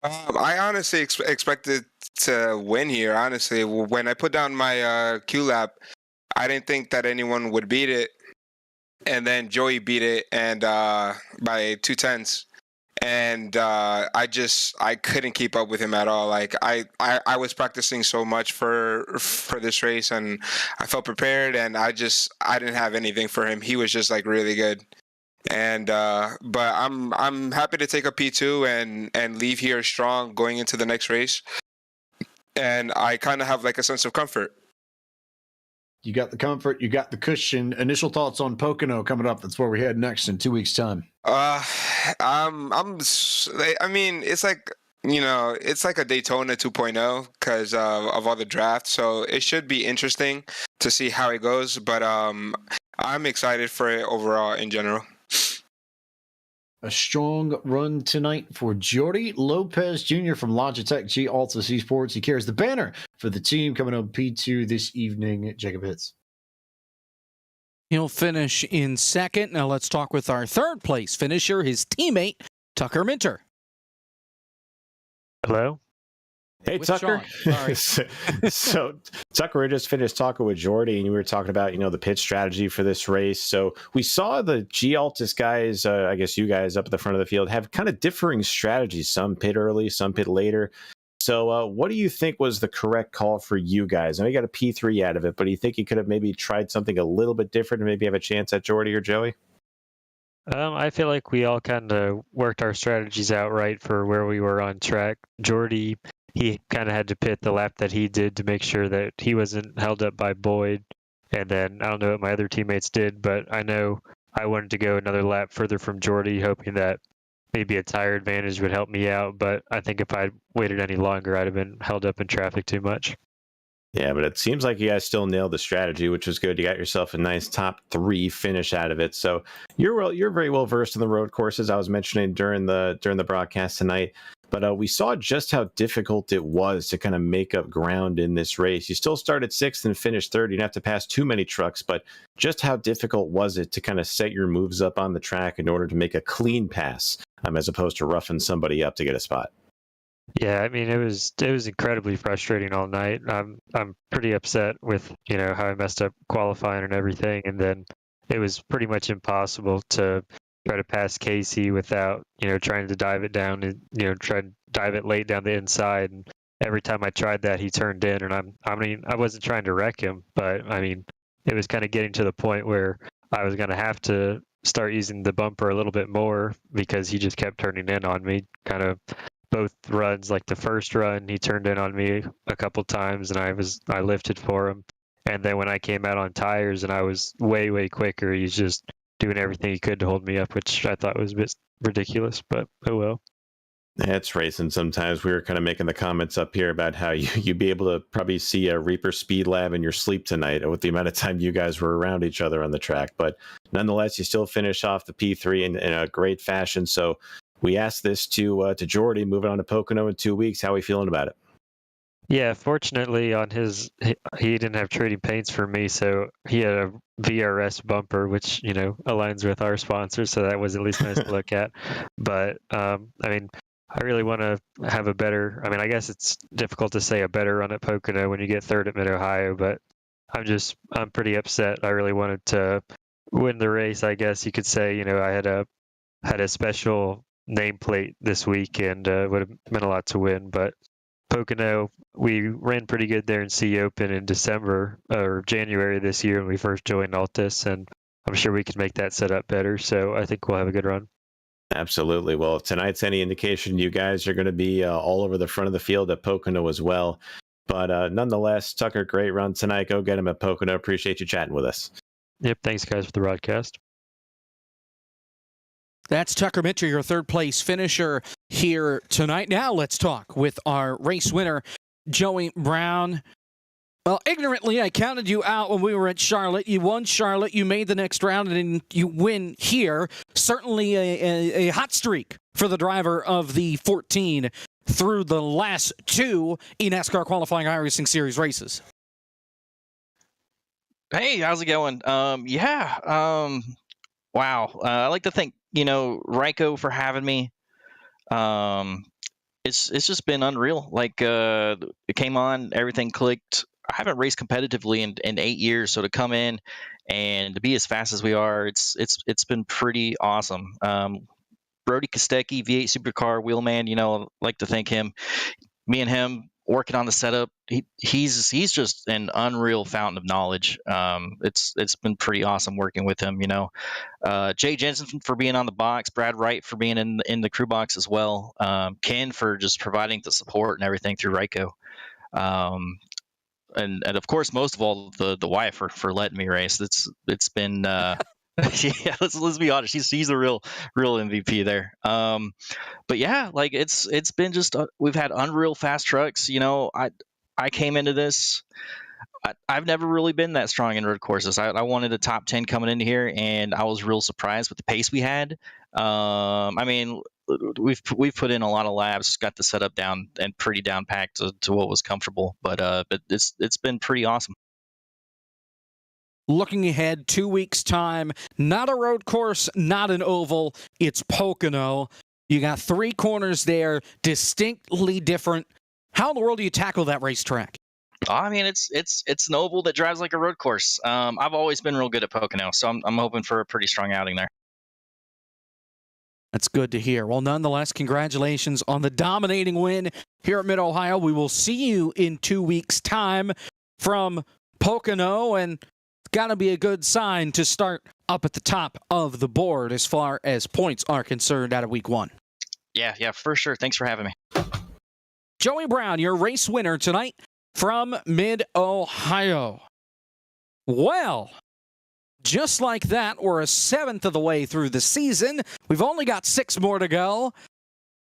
I honestly expected to win here. Honestly, when I put down my Q lap, I didn't think that anyone would beat it, and then Joey beat it, and by 2/10, and I couldn't keep up with him at all. Like I was practicing so much for this race, and I felt prepared, and I didn't have anything for him. He was just like really good. And but I'm happy to take a P2 and leave here strong going into the next race, and I kind of have like a sense of comfort. You got the comfort, you got the cushion. Initial thoughts on Pocono coming up? That's where we head next in 2 weeks' time. I mean, it's like, you know, it's like a Daytona 2.0 because of all the drafts, so it should be interesting to see how it goes. But I'm excited for it overall in general. A strong run tonight for Jordy Lopez Jr. from Logitech G Altus Esports. He carries the banner for the team coming up P2 this evening. Jacob Hitz. He'll finish in second. Now let's talk with our third place finisher, his teammate, Tucker Minter. Hello. Hey, With Tucker. Sean. So, Tucker, we just finished talking with Jordy, and we were talking about, the pit strategy for this race. So we saw the G Altus guys, I guess you guys up at the front of the field, have kind of differing strategies. Some pit early, some pit later. So what do you think was the correct call for you guys? I know you got a P3 out of it, but do you think you could have maybe tried something a little bit different and maybe have a chance at Jordy or Joey? I feel like we all kind of worked our strategies out right for where we were on track. Jordy, he kind of had to pit the lap that he did to make sure that he wasn't held up by Boyd. And then I don't know what my other teammates did, but I know I wanted to go another lap further from Jordy, hoping that maybe a tire advantage would help me out. But I think if I'd waited any longer, I'd have been held up in traffic too much. Yeah, but it seems like you guys still nailed the strategy, which was good. You got yourself a nice top 3 finish out of it. So you're very well versed in the road courses. I was mentioning during the broadcast tonight, but we saw just how difficult it was to kind of make up ground in this race. You still started 6th and finished 3rd. You didn't have to pass too many trucks, but just how difficult was it to kind of set your moves up on the track in order to make a clean pass, as opposed to roughing somebody up to get a spot? Yeah, I mean, it was incredibly frustrating all night. I'm pretty upset with how I messed up qualifying and everything, and then it was pretty much impossible to try to pass Casey without trying to dive it down and try to dive it late down the inside. And every time I tried that, he turned in, and I wasn't trying to wreck him, but I mean, it was kind of getting to the point where I was going to have to start using the bumper a little bit more because he just kept turning in on me, kind of. Both runs, like the first run, he turned in on me a couple times, and I lifted for him. And then when I came out on tires and I was way quicker, he's just doing everything he could to hold me up, which I thought was a bit ridiculous. But oh well. Yeah, it's racing sometimes. We were kind of making the comments up here about how you'd be able to probably see a Reaper Speed Lab in your sleep tonight with the amount of time you guys were around each other on the track. But nonetheless, you still finish off the P3 in a great fashion. So we asked this to Jordy, moving on to Pocono in 2 weeks. How are we feeling about it? Yeah, fortunately on he didn't have trading paints for me, so he had a VRS bumper, which aligns with our sponsor, so that was at least nice to look at. But I mean, I really want to have a better. I mean, I guess it's difficult to say a better run at Pocono when you get 3rd at Mid Ohio, but I'm pretty upset. I really wanted to win the race. I guess you could say. I had a special nameplate this week and would have meant a lot to win, but Pocono, we ran pretty good there in C Open in December or January this year when we first joined Altus, and I'm sure we can make that setup better, so I think we'll have a good run. Absolutely. Well, if tonight's any indication, you guys are going to be all over the front of the field at Pocono as well. But nonetheless, Tucker, great run tonight. Go get him at Pocono. Appreciate you chatting with us. Yep, thanks guys for the broadcast. That's Tucker Minter, your third place finisher here tonight. Now let's talk with our race winner, Joey Brown. Well, ignorantly, I counted you out when we were at Charlotte. You won Charlotte, you made the next round, and then you win here. Certainly a hot streak for the driver of the 14 through the last 2 eNASCAR qualifying iRacing Series races. Hey, how's it going? Wow. I like to thank, Ryko for having me. It's just been unreal. Like, it came on, everything clicked. I haven't raced competitively in 8 years, so to come in and to be as fast as we are, it's been pretty awesome. Brody Kostecki, V8 Supercar wheelman, I'd like to thank him. Me and him working on the setup. He's just an unreal fountain of knowledge. It's been pretty awesome working with him. Jay Jensen for being on the box, Brad Wright for being in the crew box as well. Ken for just providing the support and everything through Ryko. And of course, most of all, the wife for letting me race. It's been yeah. Let's be honest. She's a real MVP there. But yeah, like it's been just we've had unreal fast trucks. I came into this. I've never really been that strong in road courses. I wanted a top 10 coming into here, and I was real surprised with the pace we had. I mean, we've put in a lot of laps, got the setup down and pretty down packed to what was comfortable, but it's been pretty awesome. Looking ahead, 2 weeks' time, not a road course, not an oval, it's Pocono. You got 3 corners there, distinctly different. How in the world do you tackle that racetrack? I mean, it's an oval that drives like a road course. I've always been real good at Pocono, so I'm hoping for a pretty strong outing there. That's good to hear. Well, nonetheless, congratulations on the dominating win here at Mid-Ohio. We will see you in 2 weeks' time from Pocono, and it's got to be a good sign to start up at the top of the board as far as points are concerned out of week 1. Yeah, for sure. Thanks for having me. Joey Brown, your race winner tonight from Mid-Ohio. Well, just like that, we're a 7th of the way through the season. We've only got 6 more to go.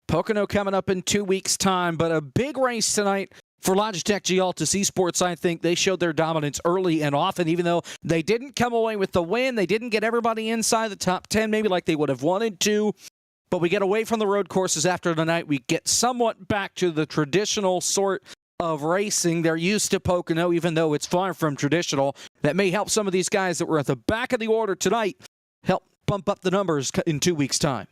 Pocono coming up in 2 weeks' time, but a big race tonight for Logitech G Altus Esports. I think they showed their dominance early and often, even though they didn't come away with the win. They didn't get everybody inside the top 10, maybe like they would have wanted to. But we get away from the road courses after tonight. We get somewhat back to the traditional sort of racing. They're used to Pocono, even though it's far from traditional. That may help some of these guys that were at the back of the order tonight help bump up the numbers in 2 weeks' time.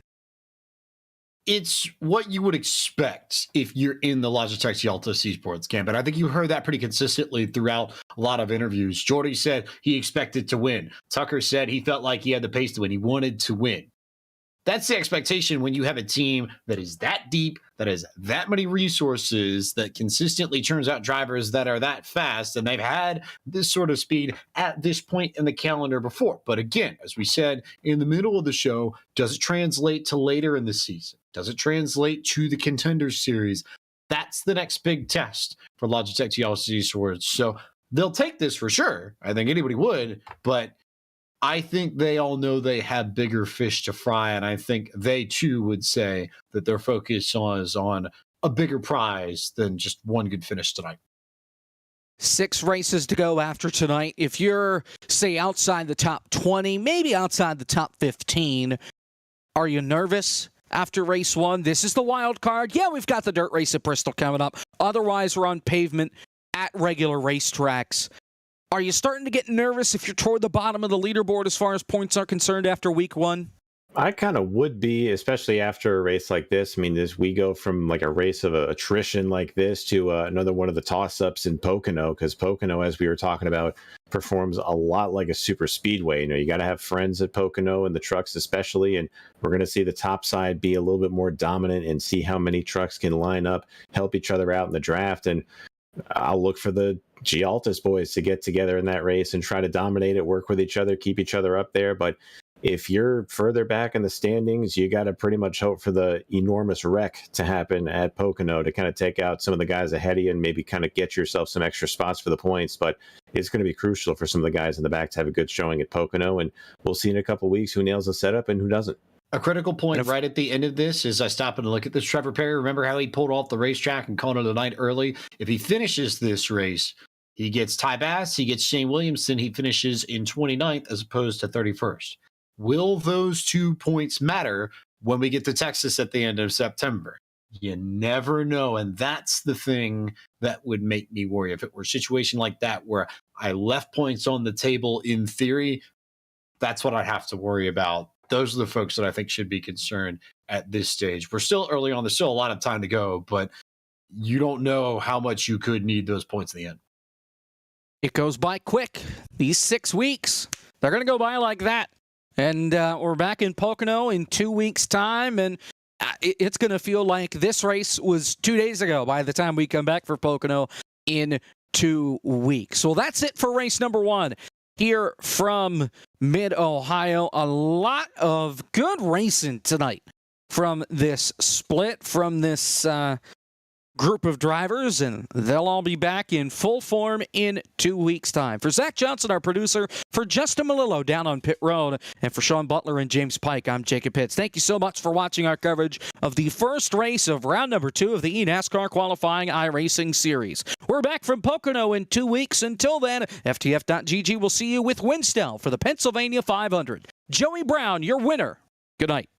It's what you would expect if you're in the Logitech Altus Esports camp. And I think you heard that pretty consistently throughout a lot of interviews. Jordy said he expected to win. Tucker said he felt like he had the pace to win. He wanted to win. That's the expectation when you have a team that is that deep, that has that many resources, that consistently turns out drivers that are that fast, and they've had this sort of speed at this point in the calendar before. But again, as we said in the middle of the show, does it translate to later in the season? Does it translate to the Contenders Series? That's the next big test for Logitech TLC Esports. So they'll take this for sure. I think anybody would, but I think they all know they have bigger fish to fry, and I think they too would say that their focus is on a bigger prize than just one good finish tonight. 6 races to go after tonight. If you're, say, outside the top 20, maybe outside the top 15, are you nervous after race 1? This is the wild card. Yeah, we've got the dirt race at Bristol coming up. Otherwise, we're on pavement at regular racetracks. Are you starting to get nervous if you're toward the bottom of the leaderboard as far as points are concerned after week 1? I kind of would be, especially after a race like this. I mean, as we go from like a race of attrition like this to another one of the toss-ups in Pocono, because Pocono, as we were talking about, performs a lot like a super speedway. You know, you got to have friends at Pocono and the trucks especially, and we're going to see the top side be a little bit more dominant and see how many trucks can line up, help each other out in the draft. And I'll look for the G Altus boys to get together in that race and try to dominate it, work with each other, keep each other up there. But if you're further back in the standings, you got to pretty much hope for the enormous wreck to happen at Pocono to kind of take out some of the guys ahead of you and maybe kind of get yourself some extra spots for the points. But it's going to be crucial for some of the guys in the back to have a good showing at Pocono. And we'll see in a couple of weeks who nails the setup and who doesn't. A critical point right at the end of this is I stop and look at this. Trevor Perry, remember how he pulled off the racetrack and called it a night early? If he finishes this race, he gets Ty Bass, he gets Shane Williamson, he finishes in 29th as opposed to 31st. Will those 2 points matter when we get to Texas at the end of September? You never know, and that's the thing that would make me worry. If it were a situation like that where I left points on the table in theory, that's what I'd have to worry about. Those are the folks that I think should be concerned at this stage. We're still early on. There's still a lot of time to go, but you don't know how much you could need those points in the end. It goes by quick. These 6 weeks, they're going to go by like that. And we're back in Pocono in 2 weeks' time, and it's going to feel like this race was 2 days ago by the time we come back for Pocono in 2 weeks. Well, that's it for race number 1. Here from Mid-Ohio, a lot of good racing tonight from this split, from this group of drivers, and they'll all be back in full form in 2 weeks' time. For Zach Johnson, our producer, for Justin Malillo down on pit road, and for Sean Butler and James Pike, I'm Jacob Pitts. Thank you so much for watching our coverage of the first race of round number 2 of the eNASCAR qualifying iRacing series. We're back from Pocono in 2 weeks. Until then, FTF.GG will see you with Winstel for the Pennsylvania 500. Joey Brown, your winner. Good night.